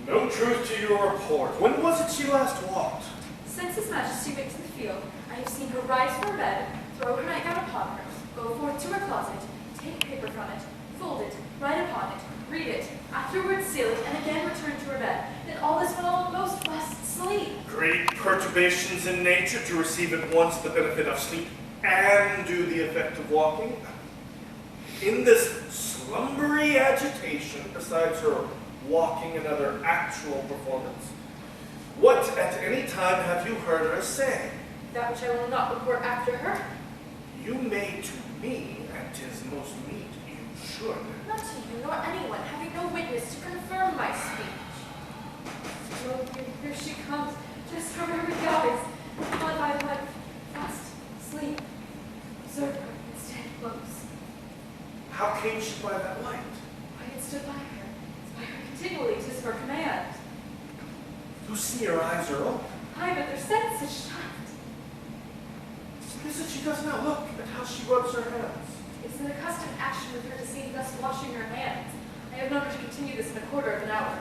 no truth to your report. When was it she last walked? Since His Majesty went to the field, I have seen her rise from her bed, throw her nightgown upon her, go forth to her closet, take paper from it, fold it, write upon it, read it, afterwards seal it, and again return to her bed. Then all this while most must sleep. Great perturbations in nature to receive at once the benefit of sleep and do the effect of walking. In this slumbery agitation, besides her walking and other actual performance, what at any time have you heard her say? That which I will not report after her. You may to me, and 'tis most meet you should. Not to you, nor anyone, having no witness to confirm my speech. Oh, here she comes, just from her guise, one by one, fast, sleep, observe her, and stand close. How came she by that light? I had stood by her, continually, 'tis her command. You see her eyes are open. Aye, but their senses shut. What is it she does now? Look at how she rubs her hands. It's an accustomed action with her to see thus washing her hands. I have known her to continue this in a quarter of an hour.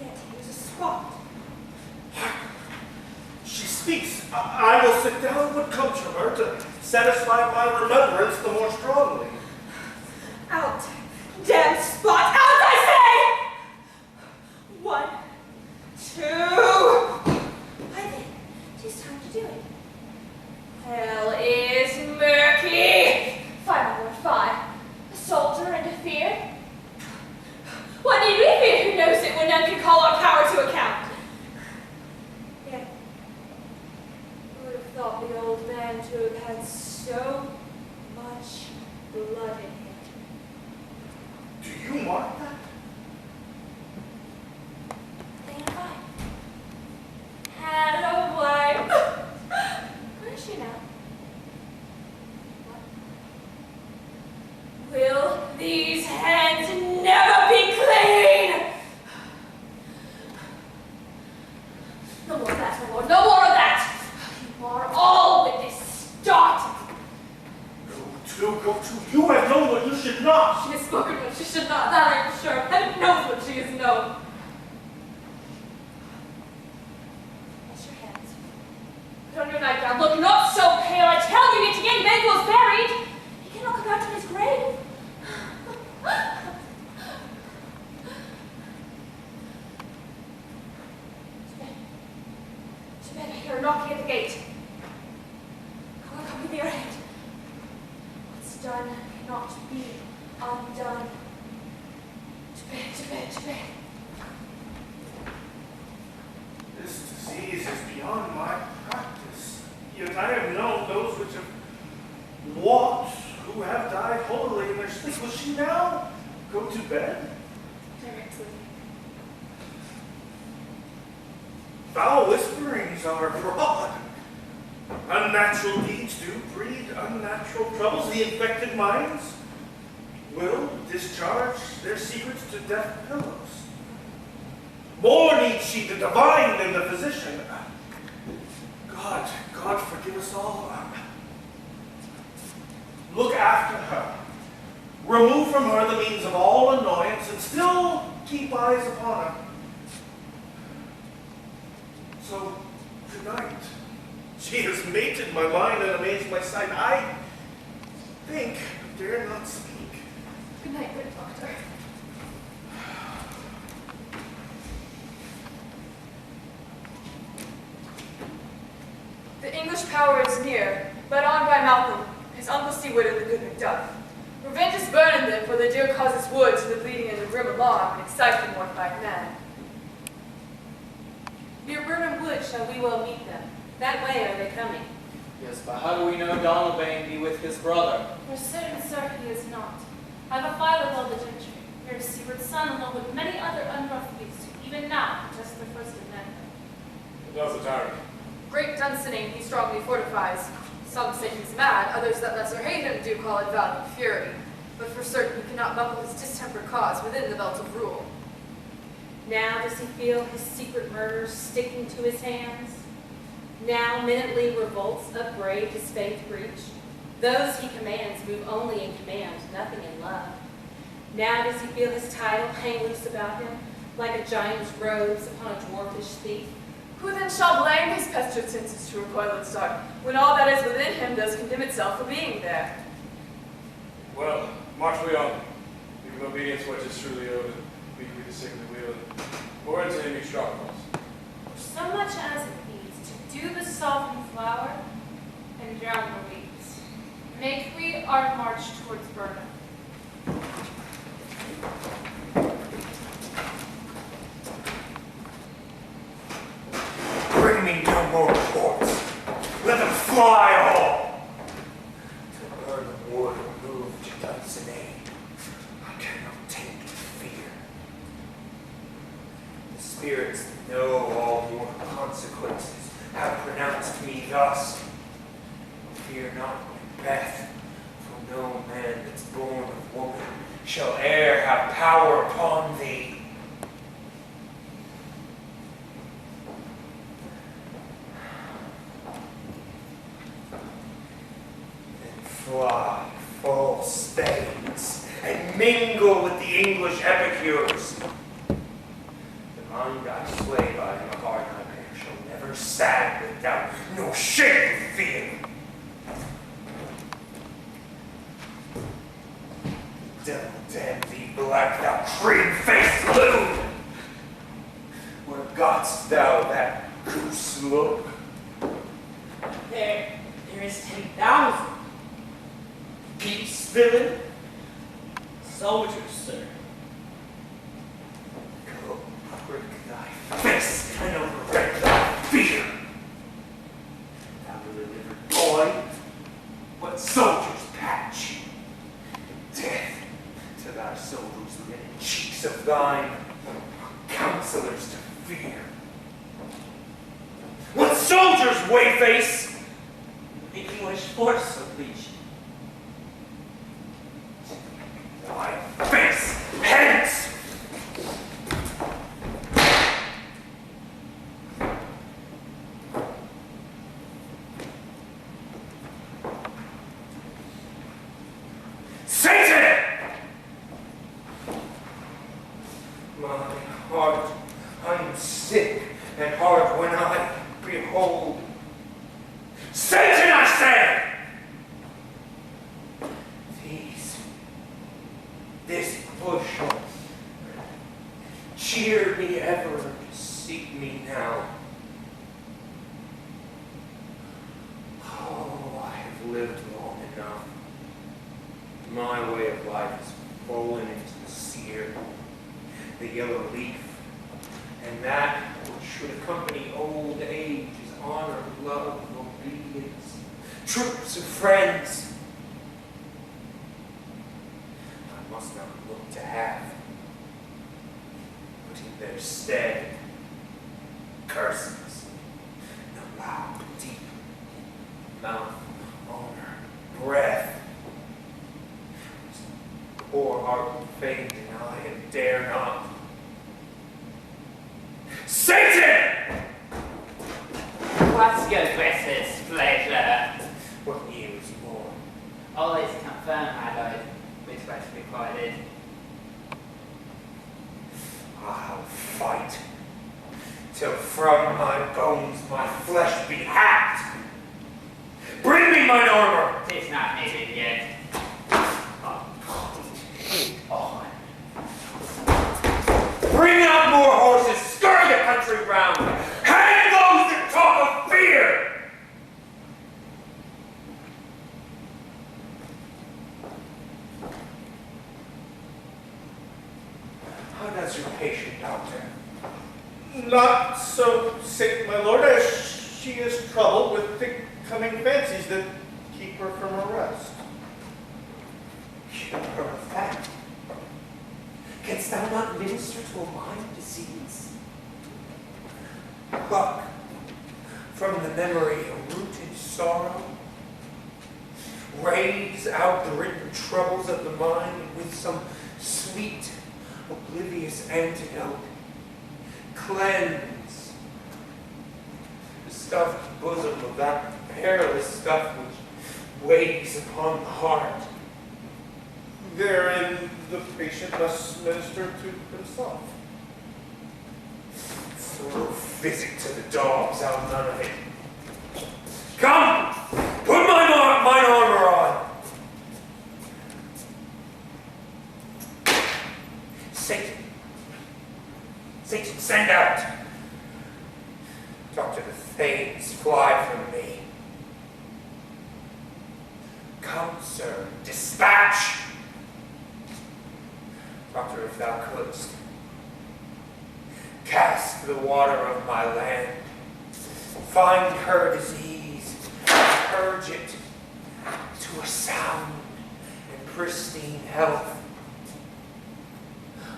Yet he was a squat. She speaks. I will sit down what comes from her to satisfy my remembrance the more strongly. Out, damn spot, out I say! 1, 2. Why then, 'tis time to do it. Hell is murky. 5, my lord, 5. A soldier and a fear. What need we fear who knows it when none can call our power to account? Yet, who would have thought the old man to have had so much blood in him? Do you mark that? Thing fine. Had a wife. Where is she now? What? Will these hands never be clean? No more of that, my lord. No more of that. You are all witness. Start. Go to. You have known what you should not. She has spoken what she should not, that I am sure. Heaven knows what she has known. Wash your hands. Put on your nightgown. Look not so pale. I tell you, yet again Banquo's buried. He cannot come out to his grave. To bed, I hear a knocking at the gate. Call a company near ahead. What's done cannot be undone. To bed, to bed, to bed. This disease is beyond my practice. Yet I have known those which have walked, who have died holily in their sleep. Will she now go to bed? Directly. Foul whisperings are abroad. Unnatural deeds do breed unnatural troubles. The infected minds will discharge their secrets to deaf pillows. More needs she the divine than the physician. God forgive us all. Look after her. Remove from her the means of all annoyance, and still keep eyes upon her. So, tonight, she has mated my mind and amazed my sight. I think I dare not speak. Good night, good doctor. The English English power is near, led on by Malcolm, his uncle Steward and the good Macduff. Revenge is burning them, for the dear causes wood to the bleeding and the grim alarm, and excite the mortified man. Near Burnham Wood shall we well meet them. That way are they coming. Yes, but how do we know Donalbain be with his brother? For certain, sir, he is not. I have a file of all the gentry. Here is Seward's son, along with many other unrough youths who even now protest their First Amendment. Does the tyrant? Great Dunsinane he strongly fortifies. Some say he's mad, others that lesser hate him do call it valiant fury. But for certain he cannot muffle his distempered cause within the belt of rule. Now does he feel his secret murders sticking to his hands? Now minutely revolts upbraid his faith breach. Those he commands move only in command, nothing in love. Now does he feel his title hang loose about him, like a giant's robes upon a dwarfish thief? Who then shall blame these pestered senses to recoil and start, when all that is within him does condemn itself for being there? Well, march we on. Give obedience what is truly owed, and beat we the sick and the wheeling. Or into any strongholds. So much as it needs to dew the softened flower and drown the weeds. Make we our march towards Burnham. Bring me no more reports. Let them fly all. To Burnham Wood or move to Dunsinane, I cannot take fear. The spirits that know all mortal consequences have pronounced me thus. Fear not, Macbeth, for no man that's born of woman shall e'er have power upon thee. Fly, false stains, and mingle with the English epicures. The mind I slay by and the heart I bear shall never sag with doubt, nor shake with fear. Devil damn thee black, thou cream-faced loon! Where got'st thou that goose look? There is 10,000. Peace, villain? Soldiers, sir. Go prick thy face and override thy fear. Thou delivered boy, what soldiers patch? Death to thy soldiers' linen cheeks of thine, counselors to fear. What soldiers, Wayface? The English force of Legion. Thy face hence! Satan! My heart, I'm sick and hard when I behold. Satan, I say! This bushel, cheer me ever, seek me now. Oh, I have lived long enough. My way of life has fallen into the sear, the yellow leaf, and that which should accompany old age is honor, love, obedience, troops of friends. Must not look to have, but in their stead, curses, the loud, deep, mouth, honor, breath. Poor heart would faint, and I dare not. Satan! What's your grace's pleasure? What news more? All is confirmed, my lord. Which was recorded. I'll fight till from my bones my flesh be hacked. Bring me mine armor. Tis not needed yet. On. Bring out more horses. Stir the country round. Hang those that talk of fear. How's your patient, doctor? Not so sick, my lord, as she is troubled with thick-coming fancies that keep her from her rest. Cure her of that? Canst thou not minister to a mind disease? Pluck from the memory a rooted sorrow. Raise out the written troubles of the mind with some sweet, oblivious antidote. Cleanse the stuffed bosom of that perilous stuff which weighs upon the heart. Therein the patient must minister to himself. Throw physic to the dogs, I'll none of it. Come, put mine armor on. Satan, send out. Doctor, the thanes fly from me. Come, sir, dispatch. Doctor, if thou couldst, cast the water of my land, find her disease, and purge it to a sound and pristine health.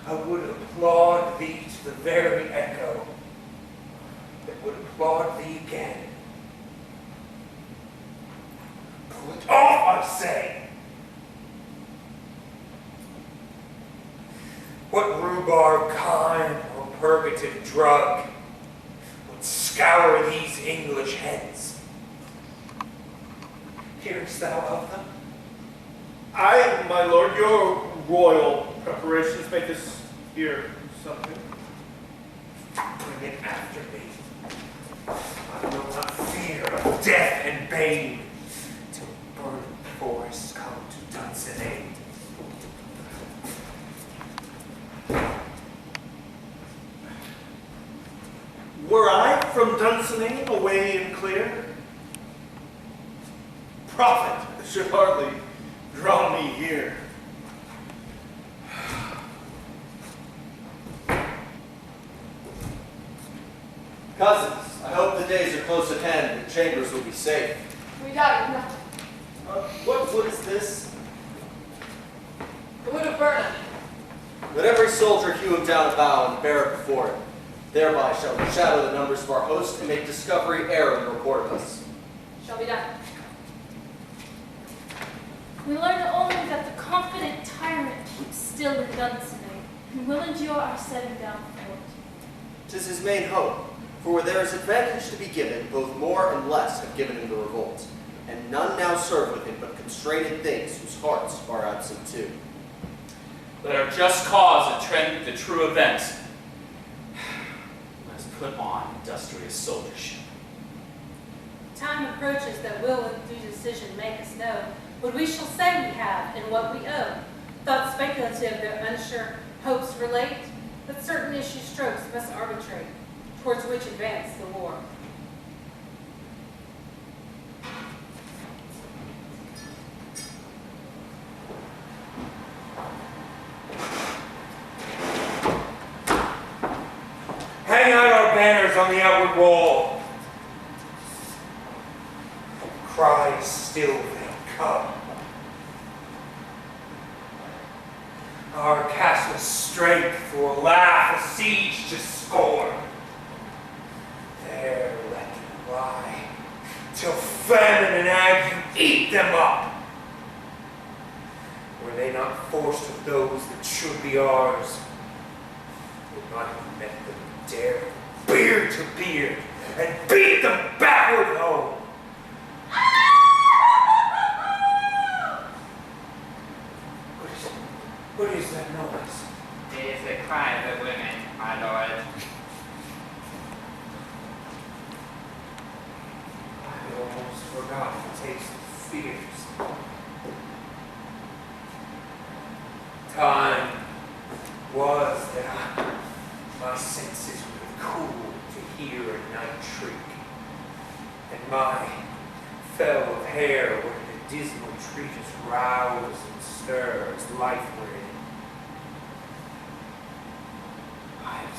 I would applaud thee to the very echo that would applaud thee again. Put off, I say! What rhubarb kind or purgative drug would scour these English heads? Hearest thou of them? I, my lord, your royal preparations make us hear something. Bring it after me. I will not fear of death and bane till burning forests come to Dunsinane. Were I from Dunsinane away and clear, profit should hardly draw me here. Cousins, I hope the days are close at hand and chambers will be safe. We doubt nothing. What wood is this? The wood of Burnham. Let every soldier hew him down a bough and bear it before him. Thereby shall we shadow the numbers of our host and make discovery err in the report of us. Shall be done. We learn only that the confident tyrant keeps still in Dunsinane, and will endure our setting down for it. 'Tis his main hope, for where there is advantage to be given, both more and less have given in the revolt, and none now serve with him but constrained things whose hearts are absent too. Let our just cause attend the true event. Let us put on industrious soldiership. Time approaches that will with due decision make us know what we shall say we have and what we owe. Thoughts speculative, their unsure hopes relate, but certain issue strokes must arbitrate, towards which advance the war. Hang out our banners on the outward wall. Cry still they come. Our castle's strength will laugh a siege to scorn. There let them lie, till famine and ague eat them up. Were they not forced with those that should be ours, would not have met them dare beard to beard and beat them backward home. What is that noise? It is the cry of the women, my lord. I almost forgot to taste the fears. Time was that my senses were cool to hear a night shriek, and my fell of hair where the dismal treatise rouse and stirs life within.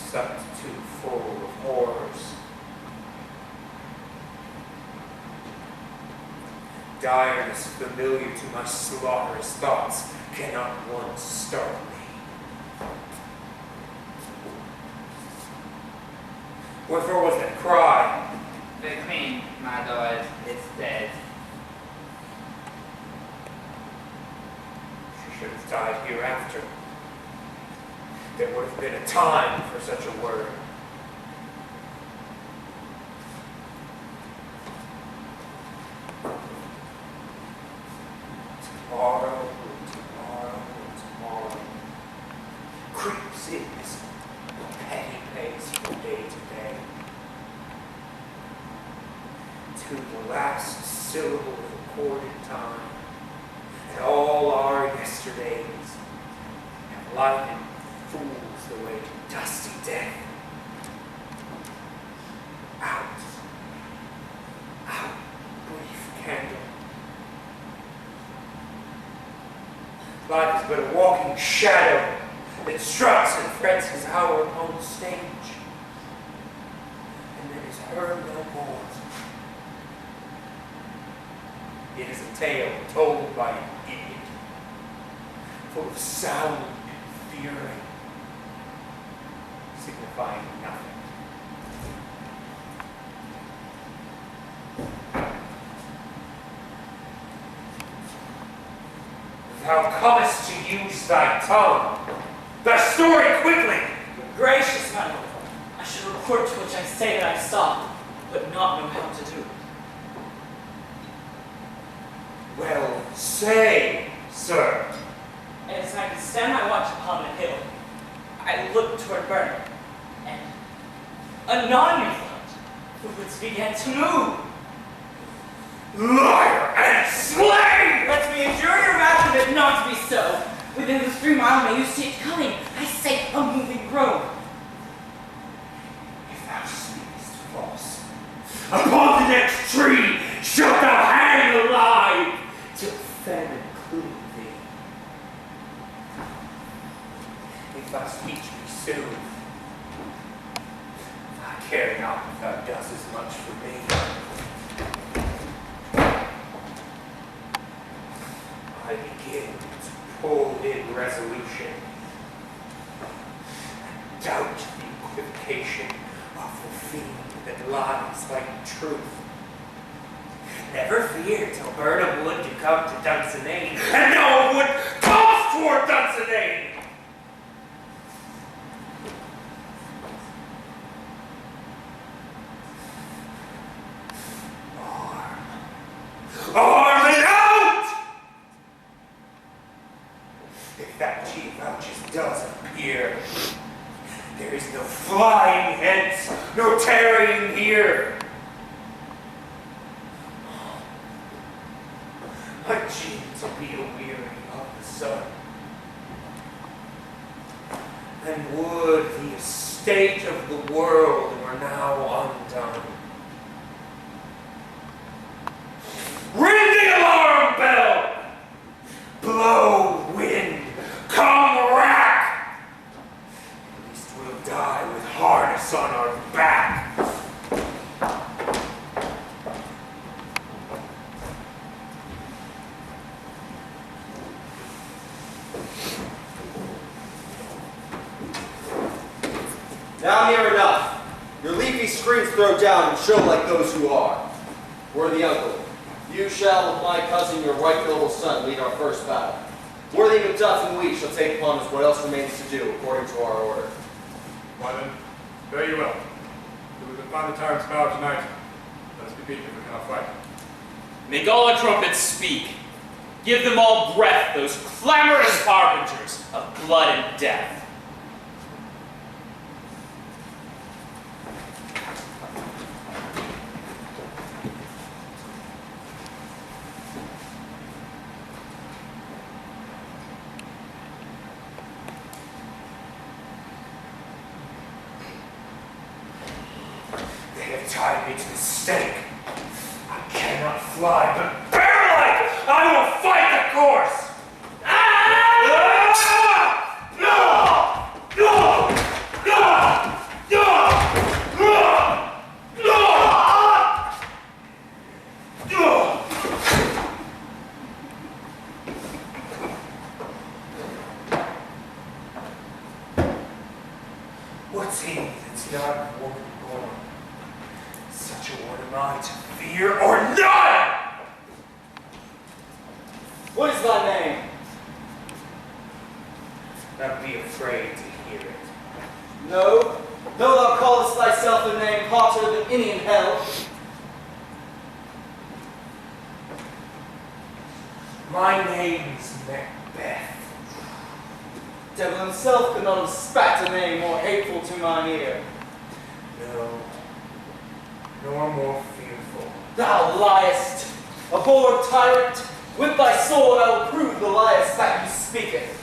sucked too full of horrors. Direness familiar to my slaughterous thoughts cannot once startle me. Wherefore was that cry? The queen, my lord, is dead. She should have died hereafter. There would have been a time for such a word. Tomorrow creeps in this petty pace from day to day. To the last syllable of recorded time, and all our yesterdays have lightened fools the way to dusty death. Out, brief candle. Life is but a walking shadow that struts and frets his hour upon the stage, and then is heard no more. It is a tale told by an idiot, full of sound and fury, signifying nothing. Thou comest to use thy tongue. Thy story quickly. Gracious, my lord, I should report to which I say that I saw, but not know how to do. Well, say, sir. As I could stand my watch upon the hill, I looked toward Burnham, and anon methought the woods began to move. Liar and slave! Let me adjure your master that not to be so. Within this 3 mile may you see it coming. I say a moving road. If thou speakest false, upon the next tree shalt thou hang alive, till famine cleave thee. If thy speech be soon, I care not if thou dost as much for me. I begin to pull in resolution, doubt the equivocation of the fiend that lies like truth. Never fear till Burnham would to come to Dunsinane, and no one would come toward Dunsinane. Arm and out! If that chief vouches does appear, there is no flying hence, no tarrying here. I seem to be aweary of the sun, and would the estate of the world were now undone. Ring the alarm bell! Blow, wind, come rack! At least we'll die with harness on our back. Now near enough. Your leafy screens throw down and show like those who are. Worthy uncle, you shall, with my cousin, your right noble son, lead our first battle. Worthy Macbeth and we shall take upon us what else remains to do, according to our order. Why then, fare you well. If we can find the tyrant's power tonight, let us be beaten if we cannot fight. Make all our trumpets speak. Give them all breath, those clamorous harbingers of blood and death. Tied me to the stake. I cannot fly, but bear-like I will fight the course. Ah! Ah! No! No! No! What's he that's not a woman born? Such a one am I to fear or none! What is thy name? Not be afraid to hear it. No, though thou callest thyself a name hotter than any in hell. My name's Macbeth. Devil himself could not have spat a name more hateful to mine ear. No, nor more fearful. Thou liest! A bold tyrant! With thy sword I will prove the liest that you speaketh.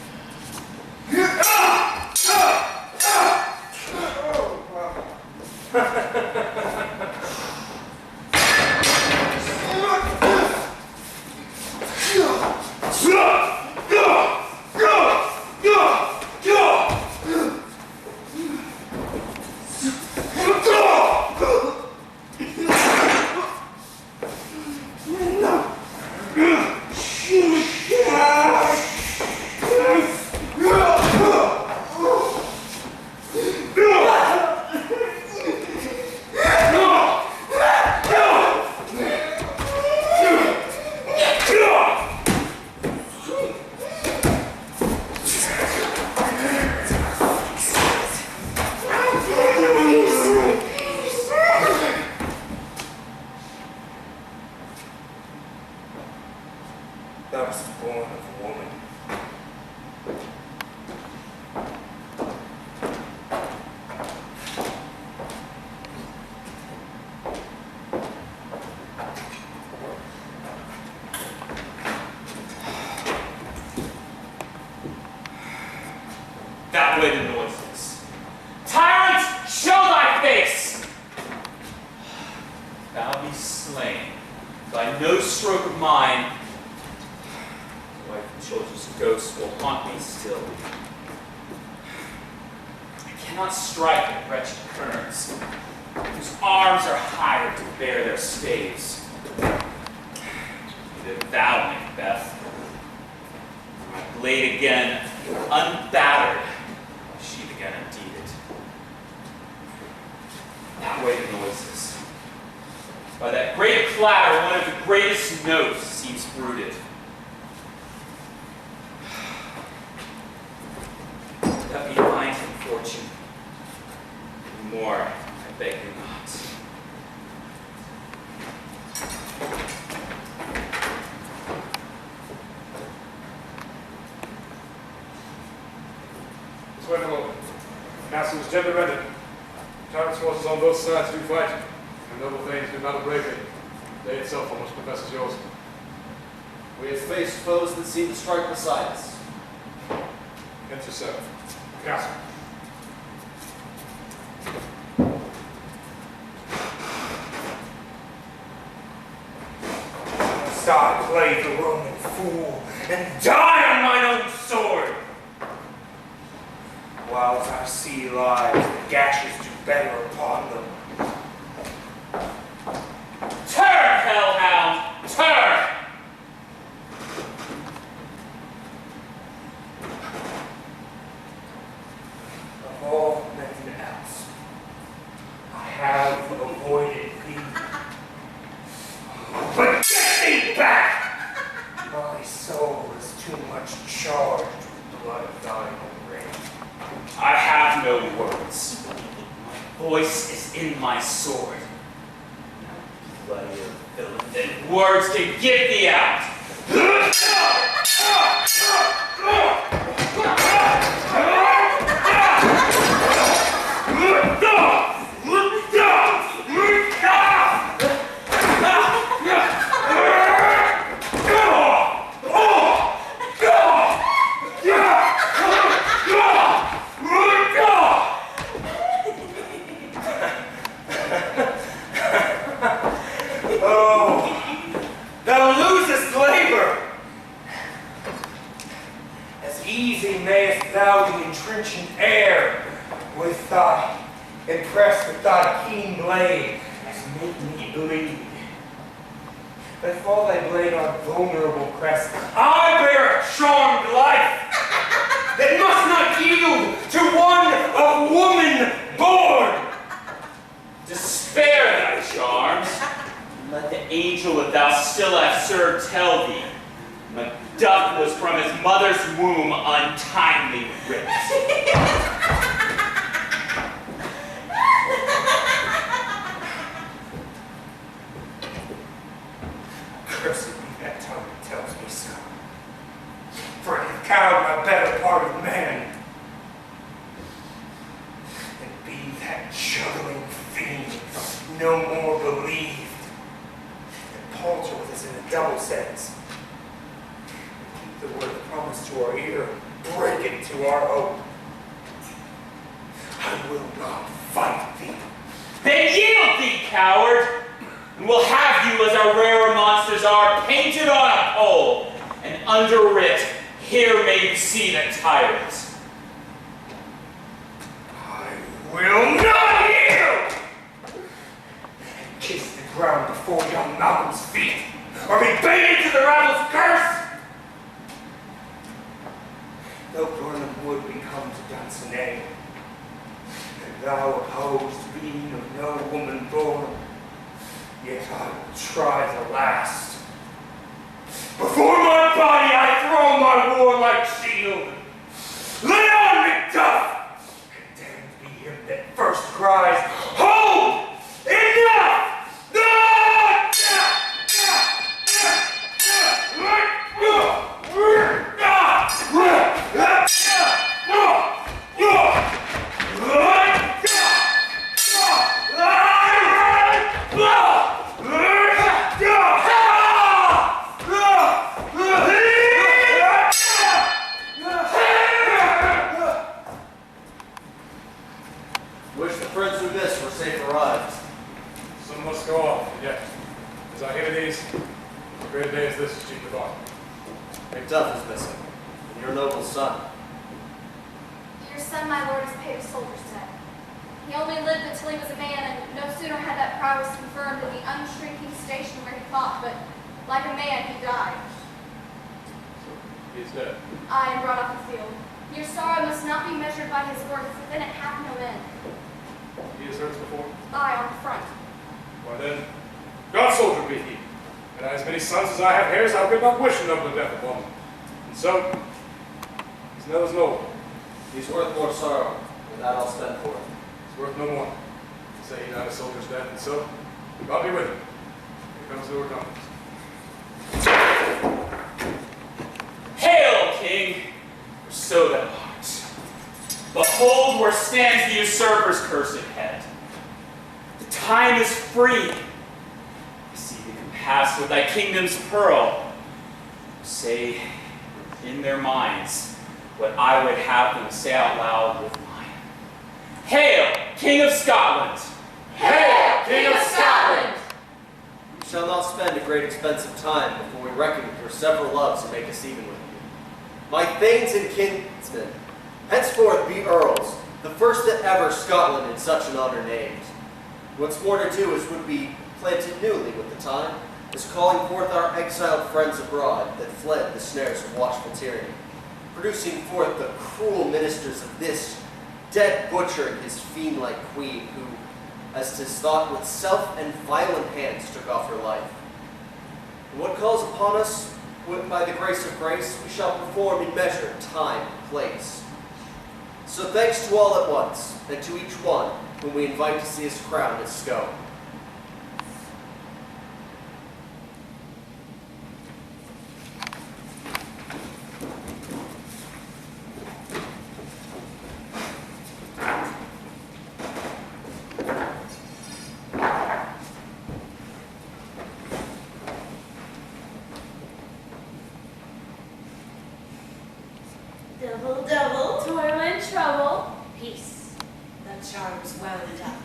Thou wast born of woman. That way the noises. Tyrant, show thy face! Thou be slain by no stroke of mine. Wife and children's ghosts will haunt me still. I cannot strike at wretched kerns, whose arms are hired to bear their staves. Neither thou, Macbeth, my blade again unbattered, my sheath again undeeded. That way the noises. By that great clatter, one of the greatest notes seems brooded. That be mine from fortune. More, I beg you not. Let's wait a moment. Castle is gently rendered. Tyrant's forces on both sides do fight, and noble thanes do battle bravely. The day itself almost confesses yours. We have faced foes that seem to strike beside us. Enter, sir. Castle. Must I play the Roman fool and die on mine own sword? Whiles our sea lies, the gashes do better upon them. Turn, hellhound, turn! Of all men else, I have avoided thee. But get thee back! My soul is too much charged with blood of thine own reign. I have no words. My voice is in my sword. No bloodier villain than words can get thee out. Thou the entrenching air with thy, impressed with thy keen blade, as make me bleed. But fall thy blade on vulnerable crest, I bear a charmed life that must not yield to one of woman angel that thou still hast served tell thee, Macbeth was from his mother's womb untimely ripped. Cursed be that tongue that tells me so. For it hath cowed my better part of man. And be that juggling fiend no more believed, and palter with us in a double sense. Keep the word promised to our ear, break it to our hope. I will not fight thee. Then yield thee, coward, and we'll have you as our rarer monsters are, painted on a pole, and underwrit, here may you see the tyrant. I will not yield! And kiss the ground before young Malcolm's feet, or be baited to the rabble's curse! Though Burnham would become to Dunsinane, and thou opposed being of no woman born, yet I will try the last. Before my body I throw my warlike shield. Lay on, Macduff! Condemned be him that first cries, hold! Enough! Wish the friends we missed were safe arrived. Some must go off, and yet, as I hear these, a great day as this is chiefly thought. Macduff is missing, and your noble son. Your son, my lord, is paid a soldier's debt. He only lived until he was a man, and no sooner had that prowess confirmed in the unshrinking station where he fought, but like a man, he died. So, he is dead. I am brought off the field. Your sorrow must not be measured by his worth, for then it hath no end. He has heard us before? I on the front. Why then, God soldier be he. And as many sons as I have hairs, I could not wish a nobler death upon them. And so, he's Nella's noble. He's worth more sorrow, and that I'll spend for him. He's worth no more. Say he died a soldier's death, and so, God be with him. Here comes the recompense. Hail, King, for so thou art. Behold where stands the usurper's cursed head. The time is free. I see thee compass with thy kingdom's pearl. Say in their minds what I would have them say out loud with mine. Hail, King of Scotland! Hail, King of Scotland! We shall not spend a great expense of time before we reckon with your several loves and make us even with you. My thanes and kinsmen, henceforth be earls, the first that ever Scotland in such an honor named. What's more to do is would be planted newly with the time, is calling forth our exiled friends abroad that fled the snares of watchful tyranny, producing forth the cruel ministers of this dead butcher and his fiend-like queen, who, as 'tis thought, with self and violent hands took off her life. And what calls upon us, by the grace of grace, we shall perform in measure, time, and place. So thanks to all at once, and to each one whom we invite to see his crown at Scone. Double, double. Toil and trouble. Peace. The charm's well done.